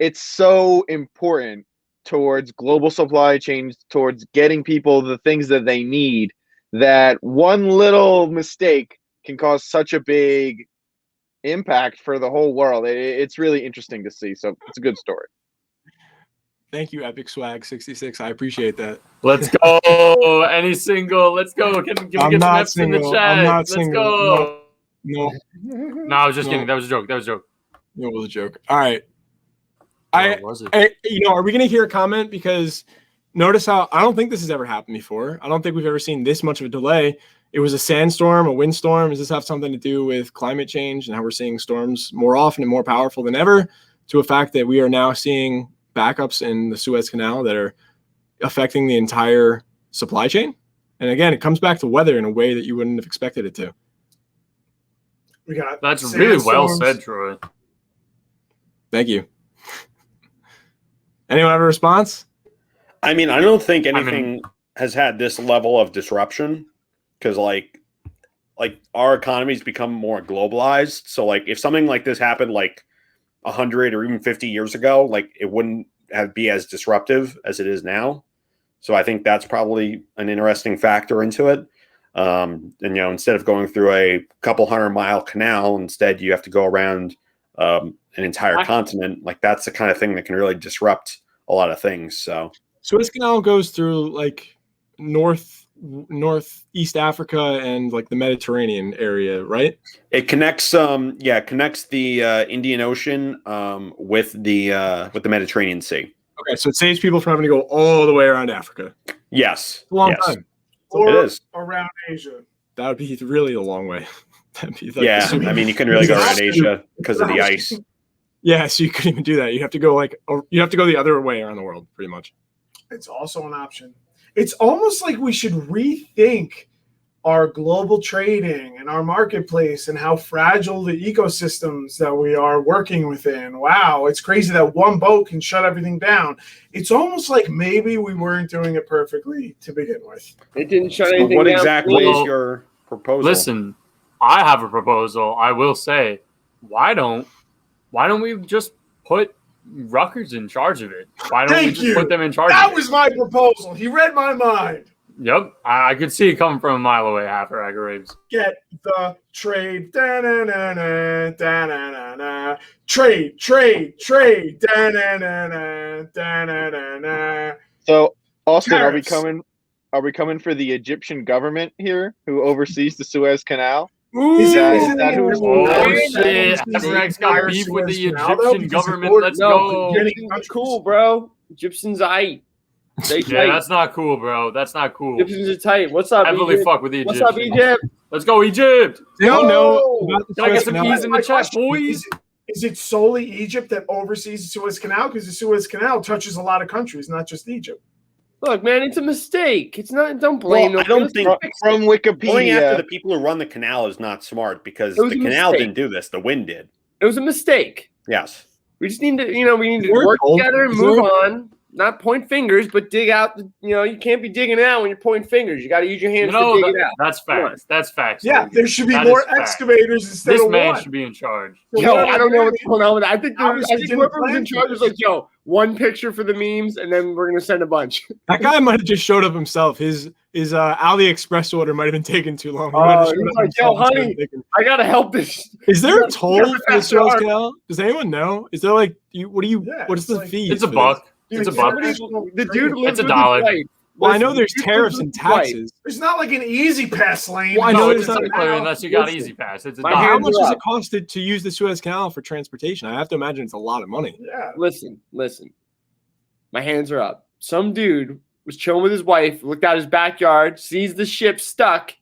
Speaker 6: it's so important towards global supply chains, towards getting people the things that they need, that one little mistake can cause such a big impact for the whole world. It's really interesting to see. So it's a good story.
Speaker 1: Thank you, Epic Swag 66. I appreciate that.
Speaker 2: Let's go. Any single. Let's go. Can we
Speaker 1: I'm
Speaker 2: get some
Speaker 1: not
Speaker 2: F's in the
Speaker 1: single.
Speaker 2: chat?
Speaker 1: I'm not
Speaker 2: Let's
Speaker 1: single.
Speaker 2: go.
Speaker 1: No,
Speaker 2: No, I was just
Speaker 1: No.
Speaker 2: kidding. That was a joke. That was a joke.
Speaker 1: it was a joke. All right.
Speaker 2: Or was it?
Speaker 1: Are we going to hear a comment? Because notice how I don't think this has ever happened before. I don't think we've ever seen this much of a delay. It was a sandstorm, a windstorm. Does this have something to do with climate change and how we're seeing storms more often and more powerful than ever, to a fact that we are now seeing backups in the Suez Canal that are affecting the entire supply chain? And again, it comes back to weather in a way that you wouldn't have expected it to.
Speaker 5: We got
Speaker 2: That's really well
Speaker 5: sandstorms.
Speaker 2: said, Troy.
Speaker 1: Thank you. Anyone have a response?
Speaker 4: I mean, I don't think anything has had this level of disruption because, like our economy's become more globalized. So, like, if something like this happened, like 100 or even 50 years ago, like it wouldn't be as disruptive as it is now. So, I think that's probably an interesting factor into it. And instead of going through a couple 100-mile canal, instead you have to go around an entire continent. Like that's the kind of thing that can really disrupt a lot of things. So
Speaker 1: Suez Canal goes through like North northeast Africa and like the Mediterranean area, right?
Speaker 4: It connects connects the Indian Ocean with the Mediterranean Sea.
Speaker 1: Okay, so it saves people from having to go all the way around Africa.
Speaker 4: Yes.
Speaker 1: It's a long
Speaker 4: yes.
Speaker 1: time.
Speaker 5: Or
Speaker 4: It is.
Speaker 5: around Asia.
Speaker 1: That would be really a long way. That'd be like
Speaker 4: Yeah,
Speaker 1: the-
Speaker 4: I mean, you couldn't really go around Asia because of the ice.
Speaker 1: yeah, so you couldn't even do that. You have to go you have to go the other way around the world, pretty much.
Speaker 5: It's also an option. It's almost like we should rethink our global trading and our marketplace and how fragile the ecosystems that we are working within. Wow, it's crazy that one boat can shut everything down. It's almost like maybe we weren't doing it perfectly to begin with.
Speaker 3: It didn't shut
Speaker 4: So
Speaker 3: anything
Speaker 4: what
Speaker 3: down.
Speaker 4: exactly
Speaker 2: Well,
Speaker 4: is your proposal?
Speaker 2: Listen, I have a proposal. I will say, why don't we just put Rutgers in charge of it? Why don't we
Speaker 5: Thank
Speaker 2: just
Speaker 5: you.
Speaker 2: put them in charge
Speaker 5: That
Speaker 2: of it?
Speaker 5: was my proposal. He read my mind.
Speaker 2: Yep, I could see it coming from a mile away. Half a rack of ribs.
Speaker 5: Get the trade. Da-na-na-na, da-na-na-na. Trade. Da-na-na-na, da-na-na-na.
Speaker 6: So, Austin, are we
Speaker 5: Tariffs.
Speaker 6: coming for the Egyptian government here, who oversees the Suez Canal?
Speaker 5: Is
Speaker 6: that who-
Speaker 2: Oh
Speaker 3: Hey,
Speaker 2: shit!
Speaker 5: man.
Speaker 2: Half got beef with the
Speaker 5: Suez Canal, though,
Speaker 2: Egyptian
Speaker 5: because
Speaker 2: government.
Speaker 5: it's
Speaker 2: Let's
Speaker 5: no,
Speaker 2: go.
Speaker 5: Egyptian-
Speaker 3: Cool, bro. Egyptians are tight. They
Speaker 2: Yeah,
Speaker 3: tight.
Speaker 2: that's not cool, bro. That's not cool.
Speaker 3: Egyptians are tight. What's up,
Speaker 2: Heavily
Speaker 3: Egypt?
Speaker 2: fuck with the
Speaker 3: What's
Speaker 2: Egyptians.
Speaker 3: up, Egypt?
Speaker 2: Let's go, Egypt.
Speaker 1: They don't know
Speaker 3: Whoa!
Speaker 1: about the
Speaker 2: Can I get
Speaker 1: Suez
Speaker 2: some
Speaker 1: Canal.
Speaker 2: keys in the chat, boys?
Speaker 5: Is it solely Egypt that oversees the Suez Canal? Because the Suez Canal touches a lot of countries, not just Egypt.
Speaker 3: Look, man, it's a mistake. It's not. Don't blame
Speaker 4: Well, I
Speaker 3: them.
Speaker 4: don't
Speaker 3: Let's
Speaker 4: think-
Speaker 3: fix
Speaker 6: From
Speaker 3: it.
Speaker 4: Going after the
Speaker 6: Wikipedia,
Speaker 4: people who run the canal is not smart because
Speaker 3: It was
Speaker 4: the
Speaker 3: a
Speaker 4: canal
Speaker 3: mistake.
Speaker 4: didn't do this. The wind did.
Speaker 3: It was a mistake.
Speaker 4: Yes.
Speaker 3: We just need to, we need to
Speaker 1: We're
Speaker 3: work
Speaker 1: told-
Speaker 3: together and
Speaker 1: is
Speaker 3: move
Speaker 1: there-
Speaker 3: on. Not point fingers, but dig out. You can't be digging it out when you're pointing fingers. You got to use your hands to dig it out.
Speaker 2: That's facts. That's facts.
Speaker 5: Yeah,
Speaker 2: Logan.
Speaker 5: there should be
Speaker 2: That
Speaker 5: more
Speaker 2: is fact.
Speaker 5: excavators instead
Speaker 2: This
Speaker 5: of
Speaker 2: man
Speaker 5: one.
Speaker 2: should be in charge.
Speaker 3: Yo, I don't know what's going on with that. I think
Speaker 5: Obviously didn't
Speaker 3: whoever was
Speaker 5: plan
Speaker 3: in charge
Speaker 5: for
Speaker 3: was
Speaker 5: this.
Speaker 3: like, yo, one picture for the memes, and then we're gonna send a bunch.
Speaker 1: That guy might have just showed up himself. His AliExpress order might have been taking too long. He might have
Speaker 3: Oh,
Speaker 1: showed
Speaker 3: he's
Speaker 1: up
Speaker 3: like,
Speaker 1: himself
Speaker 3: yo,
Speaker 1: instead of
Speaker 3: honey.
Speaker 1: taking-
Speaker 3: I gotta help this.
Speaker 1: Is there a
Speaker 3: Yeah,
Speaker 1: toll
Speaker 3: yeah,
Speaker 1: for the
Speaker 3: that's
Speaker 1: Suez
Speaker 3: hard.
Speaker 1: Canal? Does anyone know? Is there like
Speaker 5: Yeah,
Speaker 1: what
Speaker 5: it's
Speaker 1: is the
Speaker 5: like-
Speaker 1: fee?
Speaker 2: It's a
Speaker 1: for
Speaker 2: buck.
Speaker 5: Dude,
Speaker 2: It's a buck.
Speaker 3: The dude lives
Speaker 2: It's a
Speaker 3: with
Speaker 2: dollar.
Speaker 3: his wife.
Speaker 1: this? Well, I know
Speaker 3: Listen,
Speaker 1: there's
Speaker 3: the dude
Speaker 1: tariffs
Speaker 3: lives
Speaker 1: and
Speaker 3: with his wife.
Speaker 1: taxes.
Speaker 5: There's not like an easy pass lane.
Speaker 1: Well, I
Speaker 2: No,
Speaker 1: know
Speaker 2: it's
Speaker 1: there's not-
Speaker 2: typically unless you got
Speaker 3: Listen.
Speaker 2: Easy Pass. It's a
Speaker 3: My
Speaker 1: How
Speaker 2: dollar.
Speaker 3: hands
Speaker 1: much
Speaker 3: are
Speaker 1: does
Speaker 3: up.
Speaker 1: it cost to use the Suez Canal for transportation? I have to imagine it's a lot of money.
Speaker 5: Yeah.
Speaker 3: Listen. My hands are up. Some dude was chilling with his wife, looked out his backyard, sees the ship stuck,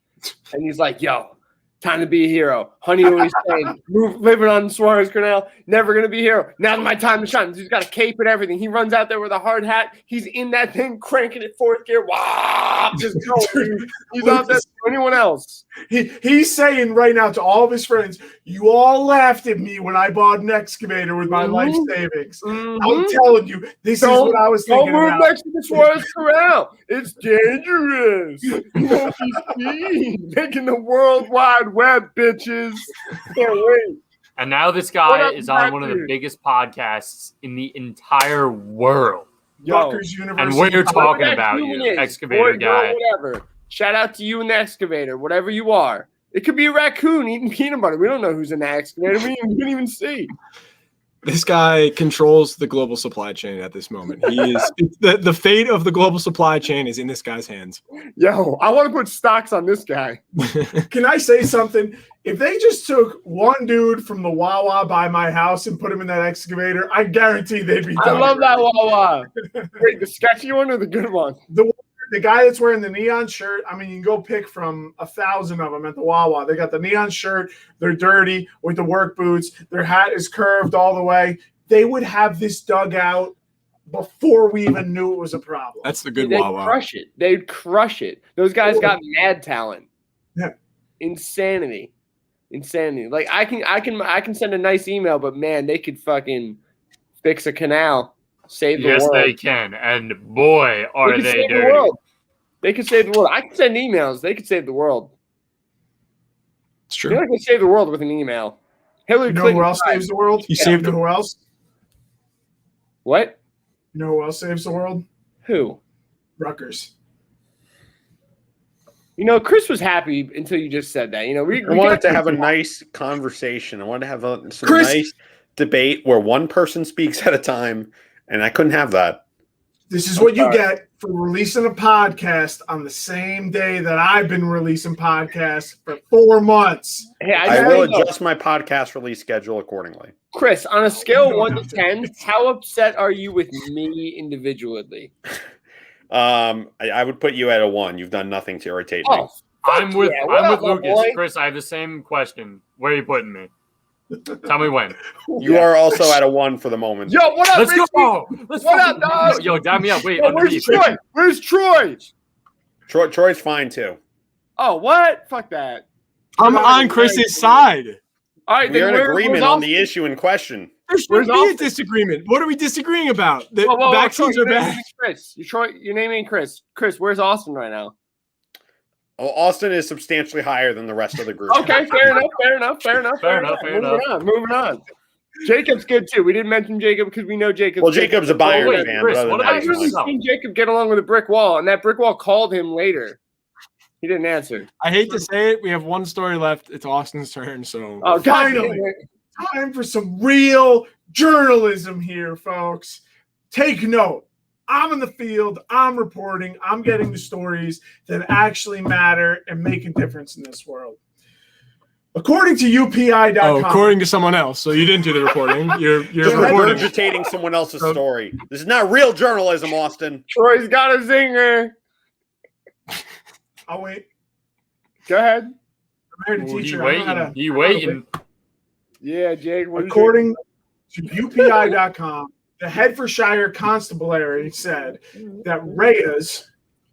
Speaker 3: and he's like, yo, time to be a hero. Honey always saying, living on Suarez Canal, never going to be a hero. Now's my time to shine. He's got a cape and everything. He runs out there with a hard hat. He's in that thing, cranking it fourth gear. Wow, just going. He's out there for anyone else.
Speaker 5: He's saying right now to all of his friends, you all laughed at me when I bought an excavator with my life savings. I'm
Speaker 3: Mhm.
Speaker 5: telling you, this is
Speaker 3: Don't-
Speaker 5: what I was
Speaker 3: Don't
Speaker 5: thinking
Speaker 3: move
Speaker 5: about.
Speaker 3: next to the Suarez Canal. It's dangerous. You won't be seen. Making the World Wide Web, bitches. Can't wait.
Speaker 2: And now this
Speaker 3: What
Speaker 2: guy
Speaker 3: up,
Speaker 2: is on one of the
Speaker 3: Matthew?
Speaker 2: biggest podcasts in the entire world.
Speaker 3: Yo,
Speaker 5: Rutgers University.
Speaker 2: And we're talking
Speaker 3: whatever that
Speaker 2: about
Speaker 3: human
Speaker 2: you,
Speaker 3: is,
Speaker 2: excavator
Speaker 3: boy, girl,
Speaker 2: guy.
Speaker 3: whatever. Shout out to you and the excavator, whatever you are. It could be a raccoon eating peanut butter. We don't know who's in the excavator. We didn't even see.
Speaker 1: This guy controls the global supply chain at this moment. He is the fate of the global supply chain is in this guy's hands.
Speaker 3: Yo, I want to put stocks on this guy.
Speaker 5: Can I say something? If they just took one dude from the Wawa by my house and put him in that excavator, I guarantee they'd be
Speaker 3: I
Speaker 5: done.
Speaker 3: love that Wawa. Wait, the sketchy one or the good one?
Speaker 5: The guy that's wearing the neon shirt, I mean, you can go pick from 1,000 of them at the Wawa. They got the neon shirt. They're dirty with the work boots. Their hat is curved all the way. They would have this dug out before we even knew it was a problem.
Speaker 1: That's the good
Speaker 3: They'd
Speaker 1: Wawa.
Speaker 3: crush it. They'd crush it. Those guys got mad talent.
Speaker 5: Yeah.
Speaker 3: Insanity. Like I can send a nice email, but man, they could fucking fix a canal, save the
Speaker 2: Yes,
Speaker 3: world.
Speaker 2: they can. And boy, are
Speaker 3: could
Speaker 2: they
Speaker 3: save the
Speaker 2: dirty.
Speaker 3: world. They could save the world. I can send emails. They could save the world.
Speaker 1: It's
Speaker 3: They're
Speaker 1: true.
Speaker 3: not gonna save the world with an email. Hillary
Speaker 5: You know
Speaker 3: Clinton.
Speaker 5: who else saves the world?
Speaker 1: He saved
Speaker 5: You know who else?
Speaker 3: What?
Speaker 5: You know who else saves the world?
Speaker 3: Who?
Speaker 5: Rutgers.
Speaker 3: Chris was happy until you just said that. We
Speaker 4: I wanted
Speaker 3: got
Speaker 4: to have a
Speaker 3: Chris-
Speaker 4: nice conversation. I wanted to have some
Speaker 5: Chris-
Speaker 4: nice debate where one person speaks at a time, and I couldn't have that.
Speaker 5: This is what you
Speaker 3: sorry.
Speaker 5: get for releasing a podcast on the same day that I've been releasing podcasts for 4 months.
Speaker 3: Hey,
Speaker 4: I
Speaker 3: just
Speaker 4: will
Speaker 3: wanna know,
Speaker 4: adjust my podcast release schedule accordingly.
Speaker 3: Chris, on a scale of
Speaker 5: You
Speaker 3: 1
Speaker 5: don't
Speaker 3: to
Speaker 5: have to.
Speaker 3: 10, how upset are you with me individually?
Speaker 4: I would put you at a 1. You've done nothing to irritate me.
Speaker 3: Oh,
Speaker 2: I'm with
Speaker 3: yeah. What
Speaker 2: I'm
Speaker 3: up,
Speaker 2: with
Speaker 3: my
Speaker 2: Lucas.
Speaker 3: boy?
Speaker 2: Chris, I have the same question. Where are you putting me? Tell me when.
Speaker 4: You are also at a 1 for the moment.
Speaker 3: Yo, what up,
Speaker 2: Let's
Speaker 3: Richie?
Speaker 2: go. Let's
Speaker 3: What up,
Speaker 2: fucking-
Speaker 3: dog?
Speaker 2: Yo, dial me up. Wait,
Speaker 3: Yo, where's
Speaker 2: underneath.
Speaker 3: Troy? Where's Troy?
Speaker 4: Troy's fine too.
Speaker 3: Oh, what? Fuck that.
Speaker 1: I'm on Chris's side.
Speaker 3: All right,
Speaker 4: We're
Speaker 3: then
Speaker 4: in
Speaker 3: where's
Speaker 4: agreement on
Speaker 3: Austin?
Speaker 4: the issue in question.
Speaker 1: There should
Speaker 3: Where's
Speaker 1: be a
Speaker 3: Austin?
Speaker 1: disagreement. What are we disagreeing about? The
Speaker 3: Whoa, whoa, whoa,
Speaker 1: vaccines
Speaker 3: Troy,
Speaker 1: are
Speaker 3: your name
Speaker 1: bad.
Speaker 3: ain't Chris. Your name ain't Chris. Chris, where's Austin right now?
Speaker 4: Oh, Austin is substantially higher than the rest of the group.
Speaker 3: Okay, fair enough. Moving on. Jacob's good too. We didn't mention Jacob because we know Jacob.
Speaker 4: Well, Jacob's a Bayern
Speaker 2: wait,
Speaker 4: fan.
Speaker 2: Chris,
Speaker 4: but other
Speaker 2: what
Speaker 4: than
Speaker 2: about
Speaker 4: that,
Speaker 3: I've
Speaker 4: he's
Speaker 3: really
Speaker 2: yourself?
Speaker 4: fine.
Speaker 3: seen Jacob get along with a brick wall, and that brick wall called him later. He didn't answer.
Speaker 1: I hate to say it. We have one story left. It's Austin's turn. So
Speaker 3: Oh, God
Speaker 5: Finally.
Speaker 3: damn it.
Speaker 5: Time for some real journalism here, folks. Take note. I'm in the field. I'm reporting. I'm getting the stories that actually matter and make a difference in this world. According to UPI.com.
Speaker 1: Oh, according to someone else. So you didn't do the reporting. You're
Speaker 4: Just
Speaker 1: reporting.
Speaker 4: regurgitating someone else's story. This is not real journalism, Austin.
Speaker 3: Troy's got a zinger.
Speaker 5: I'll wait. Go ahead. I'm here to
Speaker 2: Ooh,
Speaker 5: teach
Speaker 2: he
Speaker 5: you. I know how
Speaker 2: waiting.
Speaker 5: to-
Speaker 2: He waiting.
Speaker 3: Yeah, Jake. what is
Speaker 5: According to UPI.com, the Hertfordshire Constabulary said that Reyes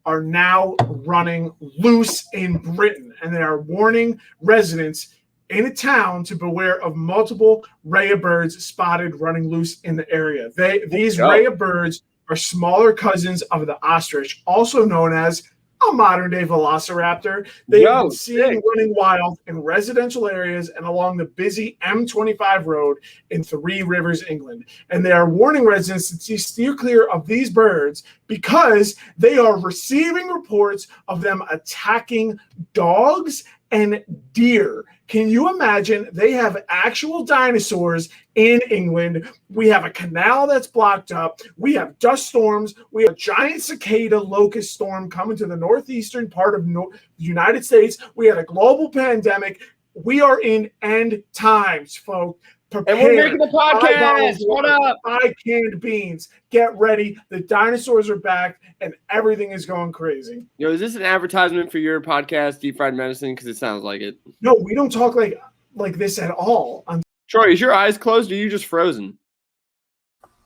Speaker 5: are now running loose in Britain, and they are warning residents in a town to beware of multiple Rhea birds spotted running loose in the area. These
Speaker 3: Yo.
Speaker 5: Rhea birds are smaller cousins of the ostrich, also known as a modern-day velociraptor. They have been seen
Speaker 3: sick.
Speaker 5: running wild in residential areas and along the busy M25 road in Three Rivers, England. And they are warning residents to steer clear of these birds because they are receiving reports of them attacking dogs and deer. Can you imagine? They have actual dinosaurs in England. We have a canal that's blocked up. We have dust storms. We have a giant cicada locust storm coming to the northeastern part of the United States. We had a global pandemic. We are in end times, folks.
Speaker 3: And we're making a
Speaker 5: Buy bottles
Speaker 3: podcast.
Speaker 5: of
Speaker 3: What
Speaker 5: water,
Speaker 3: up?
Speaker 5: buy canned beans. Get ready. The dinosaurs are back, and everything is going crazy.
Speaker 3: Yo, is this an advertisement for your podcast, Deep Fried Medicine? Because it sounds like it.
Speaker 5: No, we don't talk like this at all.
Speaker 3: Troy, is your eyes closed or are you just frozen?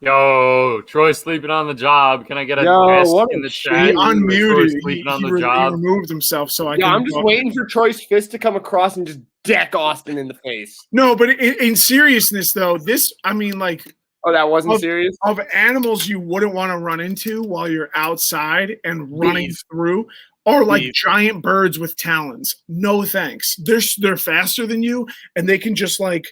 Speaker 2: Yo, Troy's sleeping on the job. Can I get a
Speaker 3: Yo,
Speaker 2: S
Speaker 3: what
Speaker 2: in
Speaker 3: a
Speaker 2: the
Speaker 5: He
Speaker 2: chat? Troy's
Speaker 5: unmuted.
Speaker 2: sleeping on
Speaker 5: He
Speaker 2: the job.
Speaker 5: removed himself, so I
Speaker 3: Yeah,
Speaker 5: can.
Speaker 3: I'm just waiting for Troy's fist to come across and just deck Austin in the face.
Speaker 5: No, but in seriousness, though,
Speaker 3: Oh, that wasn't
Speaker 5: Oh.
Speaker 3: serious?
Speaker 5: of animals you wouldn't want to run into while you're outside and running
Speaker 3: Bees.
Speaker 5: through are like
Speaker 3: Bees.
Speaker 5: giant birds with talons. No thanks. They're faster than you, and they can just like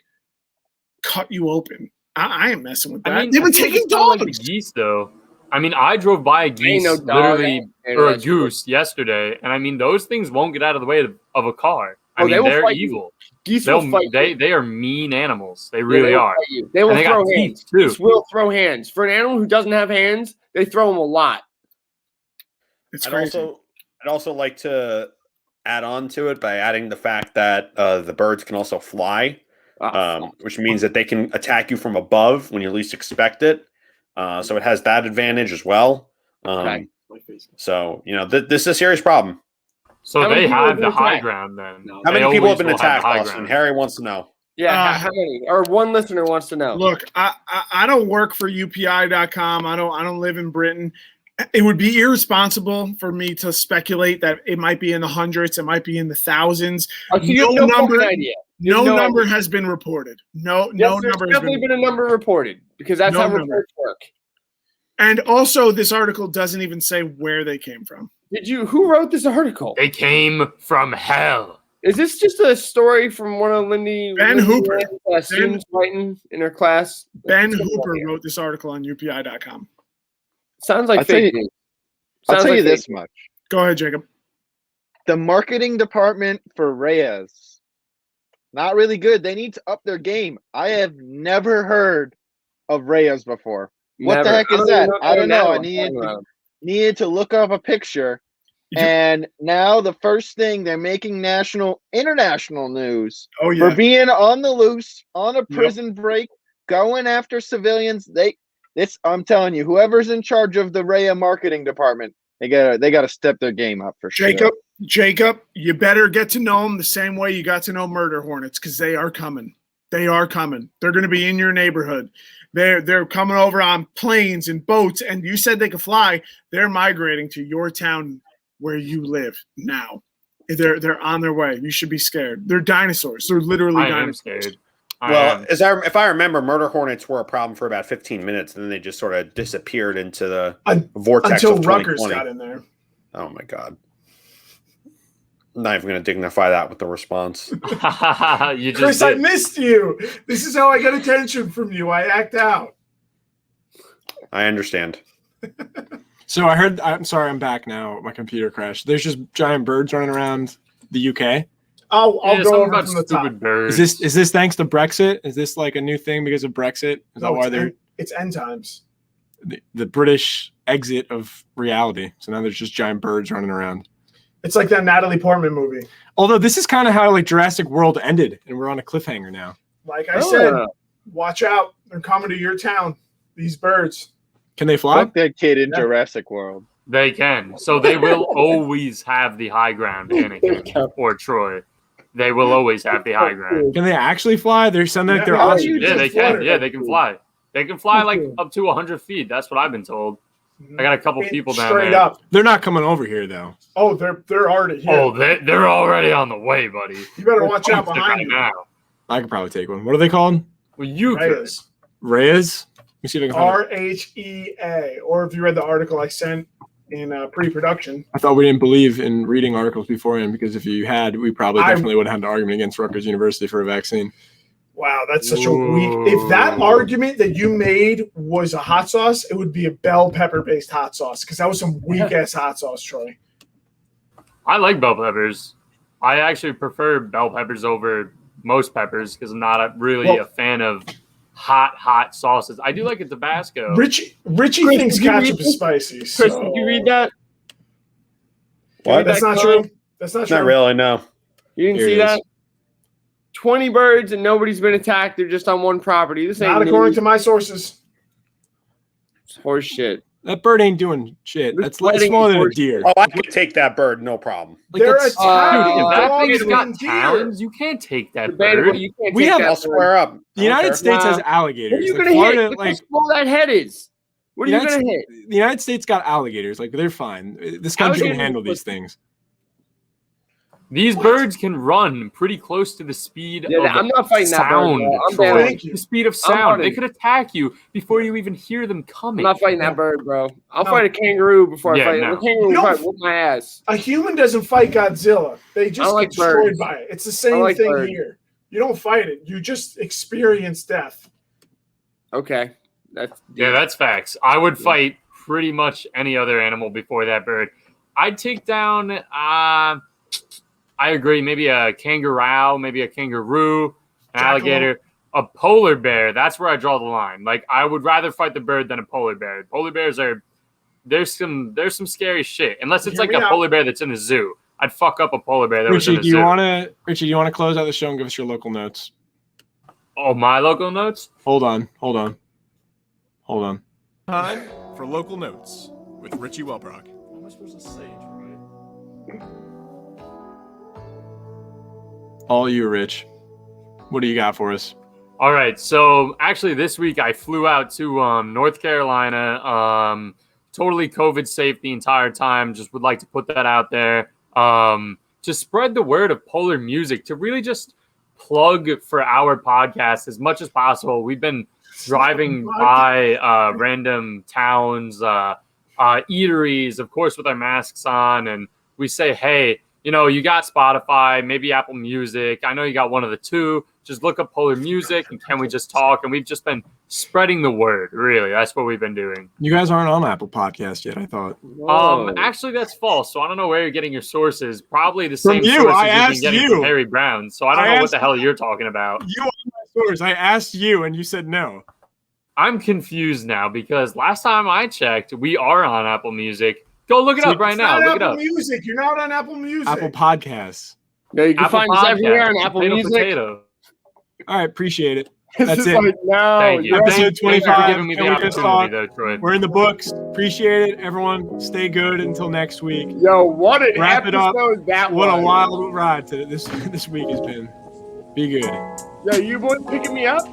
Speaker 5: cut you open. I ain't messing with that.
Speaker 2: I mean,
Speaker 5: They've been
Speaker 2: I think
Speaker 5: taking
Speaker 2: it's kinda like the
Speaker 5: dogs.
Speaker 2: geese, though. I mean, I drove by a geese
Speaker 3: no dog
Speaker 2: literally,
Speaker 3: out there
Speaker 2: or a
Speaker 3: that's-
Speaker 2: goose yesterday, and I mean, those things won't get out of the way of a car. I
Speaker 3: Oh, they
Speaker 2: mean,
Speaker 3: will
Speaker 2: they're
Speaker 3: fight you.
Speaker 2: evil.
Speaker 3: Geese will
Speaker 2: They'll,
Speaker 3: fight you.
Speaker 2: they are mean animals. They
Speaker 3: Yeah,
Speaker 2: really
Speaker 3: they will
Speaker 2: are.
Speaker 3: fight you. They will
Speaker 2: And they
Speaker 3: throw
Speaker 2: got
Speaker 3: hands.
Speaker 2: teeth too.
Speaker 3: Geese will throw hands. For an animal who doesn't have hands, they throw them a lot.
Speaker 5: It's
Speaker 4: I'd
Speaker 5: crazy.
Speaker 4: also like to add on to it by adding the fact that the birds can also fly, which means that they can attack you from above when you least expect it. So it has that advantage as well.
Speaker 3: Okay.
Speaker 4: So this is a serious problem.
Speaker 2: So
Speaker 3: How many
Speaker 2: they
Speaker 3: people
Speaker 2: have
Speaker 3: have
Speaker 2: the
Speaker 3: been
Speaker 2: high
Speaker 3: attacked?
Speaker 2: ground then.
Speaker 4: How
Speaker 2: They
Speaker 4: many people have
Speaker 2: always
Speaker 4: been
Speaker 2: will
Speaker 4: attacked,
Speaker 2: the high
Speaker 4: Austin?
Speaker 2: ground.
Speaker 4: Harry wants to know.
Speaker 3: Yeah, how many? Or one listener wants to know.
Speaker 5: Look, I don't work for UPI.com. I don't live in Britain. It would be irresponsible for me to speculate that it might be in the hundreds, it might be in the thousands.
Speaker 3: Oh, so you have no fucking idea. You have
Speaker 5: No
Speaker 3: no
Speaker 5: number
Speaker 3: idea.
Speaker 5: has been reported. No
Speaker 3: Yes,
Speaker 5: number
Speaker 3: there's
Speaker 5: has
Speaker 3: definitely
Speaker 5: been.
Speaker 3: been a number reported because that's
Speaker 5: No
Speaker 3: how
Speaker 5: number.
Speaker 3: reports work.
Speaker 5: And also, this article doesn't even say where they came from.
Speaker 3: Who wrote this article?
Speaker 2: They came from hell.
Speaker 3: Is this just a story from one of
Speaker 5: Ben
Speaker 3: Lindy
Speaker 5: Hooper.
Speaker 3: Land's, students writing in her class?
Speaker 5: Ben
Speaker 3: What's going on
Speaker 5: Hooper
Speaker 3: here?
Speaker 5: wrote this article on UPI.com.
Speaker 3: Sounds like
Speaker 6: I'll tell
Speaker 3: fake
Speaker 6: you-
Speaker 3: news.
Speaker 6: I'll
Speaker 3: Sounds
Speaker 6: tell
Speaker 3: like
Speaker 6: you
Speaker 3: fake
Speaker 6: this
Speaker 3: news.
Speaker 6: much.
Speaker 5: Go ahead, Jacob.
Speaker 6: The marketing department for Reyes, not really good. They need to up their game. I have never heard of Reyes before. What the
Speaker 3: Never.
Speaker 6: heck is
Speaker 3: I don't
Speaker 6: that?
Speaker 3: even
Speaker 6: I don't know.
Speaker 3: what
Speaker 6: I
Speaker 3: I'm
Speaker 6: needed
Speaker 3: talking
Speaker 6: to,
Speaker 3: about.
Speaker 6: needed to look up a picture, and now the first thing they're making international news
Speaker 5: Oh
Speaker 6: for
Speaker 5: yeah.
Speaker 6: being on the loose, on a prison break, going after civilians. I'm telling you, whoever's in charge of the Rhea marketing department, they gotta step their game up for sure.
Speaker 5: Jacob, you better get to know them the same way you got to know Murder Hornets, because they are coming. They are coming. They're going to be in your neighborhood. They're coming over on planes and boats, and you said they could fly. They're migrating to your town where you live now. They're on their way. You should be scared. They're dinosaurs. They're literally dinosaurs.
Speaker 2: I am scared.
Speaker 4: Well, if I remember, murder hornets were a problem for about 15 minutes, and then they just sort of disappeared into the vortex
Speaker 5: until
Speaker 4: of
Speaker 5: Rutgers
Speaker 4: 2020.
Speaker 5: got in there.
Speaker 4: Oh my god! I'm not even going to dignify that with the response.
Speaker 2: You just
Speaker 5: Chris,
Speaker 2: did.
Speaker 5: I missed you. This is how I get attention from you. I act out.
Speaker 4: I understand.
Speaker 1: So I heard. I'm sorry, I'm back now. My computer crashed. There's just giant birds running around the UK.
Speaker 5: I'll
Speaker 2: Yeah,
Speaker 5: go
Speaker 2: something
Speaker 5: over
Speaker 2: about
Speaker 5: from the top.
Speaker 2: stupid birds.
Speaker 1: Is this thanks to Brexit? Is this like a new thing because of Brexit? Is that why
Speaker 5: It's end times.
Speaker 1: the British exit of reality? So now there's just giant birds running around.
Speaker 5: It's like that Natalie Portman movie.
Speaker 1: Although this is kind of how like Jurassic World ended, and we're on a cliffhanger now.
Speaker 5: Like I said, watch out. They're coming to your town. These birds.
Speaker 1: Can they fly?
Speaker 6: Fuck that kid in Jurassic World.
Speaker 2: They can. So they will always have the high ground, Anakin or Troy. They will always have the high ground.
Speaker 1: Can they actually fly? They're sounding like they're
Speaker 5: Yeah,
Speaker 1: on.
Speaker 2: Yeah, they can. Yeah, they can fly. They can fly like up to 100 feet. That's what I've been told. I got a couple people down
Speaker 5: Straight
Speaker 2: there.
Speaker 5: up.
Speaker 1: They're not coming over here though.
Speaker 5: Oh, they're already here.
Speaker 2: Oh, they're already on the way, buddy.
Speaker 5: You better watch out
Speaker 2: Right
Speaker 5: behind you.
Speaker 2: now.
Speaker 1: I could probably take one. What are they called?
Speaker 2: Well, you could.
Speaker 5: Reyes.
Speaker 1: Reyes? Let me see if I can find it.
Speaker 5: RHEA. Or if you read the article I sent in pre-production.
Speaker 1: I thought we didn't believe in reading articles beforehand because if you had, we probably definitely would have had an argument against Rutgers University for a vaccine.
Speaker 5: Wow, that's such a weak. If that argument that you made was a hot sauce, it would be a bell pepper based hot sauce because that was some weak ass hot sauce, Troy.
Speaker 2: I like bell peppers. I actually prefer bell peppers over most peppers because I'm not really a fan of hot sauces. I do like a Tabasco.
Speaker 5: Richie
Speaker 3: Chris,
Speaker 5: thinks
Speaker 3: did you
Speaker 5: ketchup
Speaker 3: read
Speaker 5: is spicy.
Speaker 3: Chris,
Speaker 5: So.
Speaker 3: did you read that?
Speaker 4: What?
Speaker 5: That's not true. That's not true.
Speaker 4: Not really. No.
Speaker 3: You didn't
Speaker 1: Here
Speaker 3: see
Speaker 1: it
Speaker 3: that?
Speaker 1: is.
Speaker 3: 20 birds and nobody's been attacked. They're just on one property. This ain't
Speaker 5: Not according
Speaker 3: news.
Speaker 5: to my sources.
Speaker 3: It's horse shit.
Speaker 1: That bird ain't doing shit.
Speaker 3: This
Speaker 1: That's less
Speaker 3: wedding
Speaker 1: smaller
Speaker 3: is
Speaker 1: than a
Speaker 3: horse
Speaker 1: deer.
Speaker 4: Oh, I could take that bird, no problem.
Speaker 1: Like,
Speaker 5: They're
Speaker 1: that's-
Speaker 5: attacking
Speaker 2: Dude, if that
Speaker 5: dogs
Speaker 2: thing's got
Speaker 5: and deer.
Speaker 2: talons, you can't take that
Speaker 3: Debatable.
Speaker 2: bird.
Speaker 3: You can't
Speaker 1: We
Speaker 3: take
Speaker 1: have-
Speaker 3: that
Speaker 4: I'll
Speaker 3: bird.
Speaker 4: square up.
Speaker 1: The United States has
Speaker 3: What
Speaker 1: alligators.
Speaker 3: are you
Speaker 1: Like,
Speaker 3: gonna
Speaker 1: Florida,
Speaker 3: hit? Look how
Speaker 1: like
Speaker 3: small that head is. What are you gonna hit?
Speaker 1: the United States got alligators. Like they're fine. This country can
Speaker 3: Alligators
Speaker 1: handle
Speaker 3: are
Speaker 1: these things.
Speaker 2: These birds can run pretty close to the speed
Speaker 3: Yeah,
Speaker 2: of
Speaker 3: I'm not fighting that bird.
Speaker 2: sound.
Speaker 3: bro. I'm
Speaker 2: Troy.
Speaker 3: down.
Speaker 5: Thank you.
Speaker 2: The speed of
Speaker 3: I'm
Speaker 2: sound. They
Speaker 3: running.
Speaker 2: could attack you before you even hear them
Speaker 3: I'm
Speaker 2: coming.
Speaker 3: not fighting that bird, bro. I'll
Speaker 5: No.
Speaker 3: fight a kangaroo before
Speaker 2: Yeah,
Speaker 3: I fight
Speaker 2: no.
Speaker 3: a kangaroo.
Speaker 5: You
Speaker 3: Will
Speaker 5: don't-
Speaker 3: fight whoop my ass.
Speaker 5: A human doesn't fight Godzilla. They just
Speaker 3: I like
Speaker 5: get destroyed
Speaker 3: birds.
Speaker 5: by it. It's the same
Speaker 3: like
Speaker 5: thing
Speaker 3: birds.
Speaker 5: here. You don't fight it. You just experience death.
Speaker 3: Okay, that's
Speaker 2: Yeah, that's facts. I would fight pretty much any other animal before that bird. I'd take down, I agree, maybe a kangaroo, maybe a kangaroo, an
Speaker 5: Jackalope.
Speaker 2: alligator, a polar bear. That's where I draw the line. Like, I would rather fight the bird than a polar bear. Polar bears there's some scary shit. Unless it's
Speaker 5: Hear
Speaker 2: like
Speaker 5: me
Speaker 2: a
Speaker 5: out.
Speaker 2: polar bear that's in a zoo. I'd fuck up a polar bear that was in
Speaker 1: Richie,
Speaker 2: a
Speaker 1: do you
Speaker 2: zoo.
Speaker 1: want to close out the show and give us your local notes?
Speaker 2: Oh, my local notes?
Speaker 1: Hold on. Time for local notes with Richie Welbrock.
Speaker 2: What am I supposed to say, Troy?
Speaker 1: All you, Rich. What do you got for us?
Speaker 2: All right. So actually, this week I flew out to North Carolina. Totally COVID safe the entire time. Just would like to put that out there. To spread the word of Polar Music, to really just plug for our podcast as much as possible. We've been driving by random towns, eateries, of course, with our masks on, and we say, hey, you know, you got Spotify, maybe Apple Music. I know you got one of the two. Just look up Polar Music and Can We Just Talk? And we've just been spreading the word, really. That's what we've been doing.
Speaker 1: You guys aren't on Apple Podcast yet, I thought.
Speaker 2: Actually, that's false. So I don't know where you're getting your sources. Probably the same
Speaker 1: you.
Speaker 2: sources
Speaker 1: I
Speaker 2: you've
Speaker 1: asked
Speaker 2: been getting
Speaker 1: you.
Speaker 2: from Harry Brown. So I don't know what the hell you're talking about.
Speaker 1: You are my source. I asked you and you said no.
Speaker 2: I'm confused now because last time I checked, we are on Apple Music. Go look it up right
Speaker 5: It's
Speaker 2: now.
Speaker 5: not
Speaker 2: Look it
Speaker 5: Apple
Speaker 2: up.
Speaker 5: Music. You're not on Apple Music.
Speaker 1: Apple Podcasts.
Speaker 3: Yeah, you can
Speaker 2: Apple
Speaker 3: find us everywhere on
Speaker 2: Podcast.
Speaker 3: Apple
Speaker 2: Potato,
Speaker 3: Music.
Speaker 2: potato.
Speaker 1: All right, appreciate it.
Speaker 3: This
Speaker 1: That's
Speaker 3: is
Speaker 1: it.
Speaker 3: like, no,
Speaker 2: Thank you.
Speaker 3: you're-
Speaker 1: Episode
Speaker 2: Thank you for
Speaker 1: 25,
Speaker 2: giving me the
Speaker 1: and we just
Speaker 2: opportunity,
Speaker 1: talked.
Speaker 2: though, Troy.
Speaker 1: We're in the books. Appreciate it. Everyone, stay good until next week.
Speaker 3: Yo, what an
Speaker 1: Wrap it up.
Speaker 3: episode that
Speaker 1: What a
Speaker 3: was.
Speaker 1: wild ride this week has been. Be good.
Speaker 3: Yo, you boys picking me up?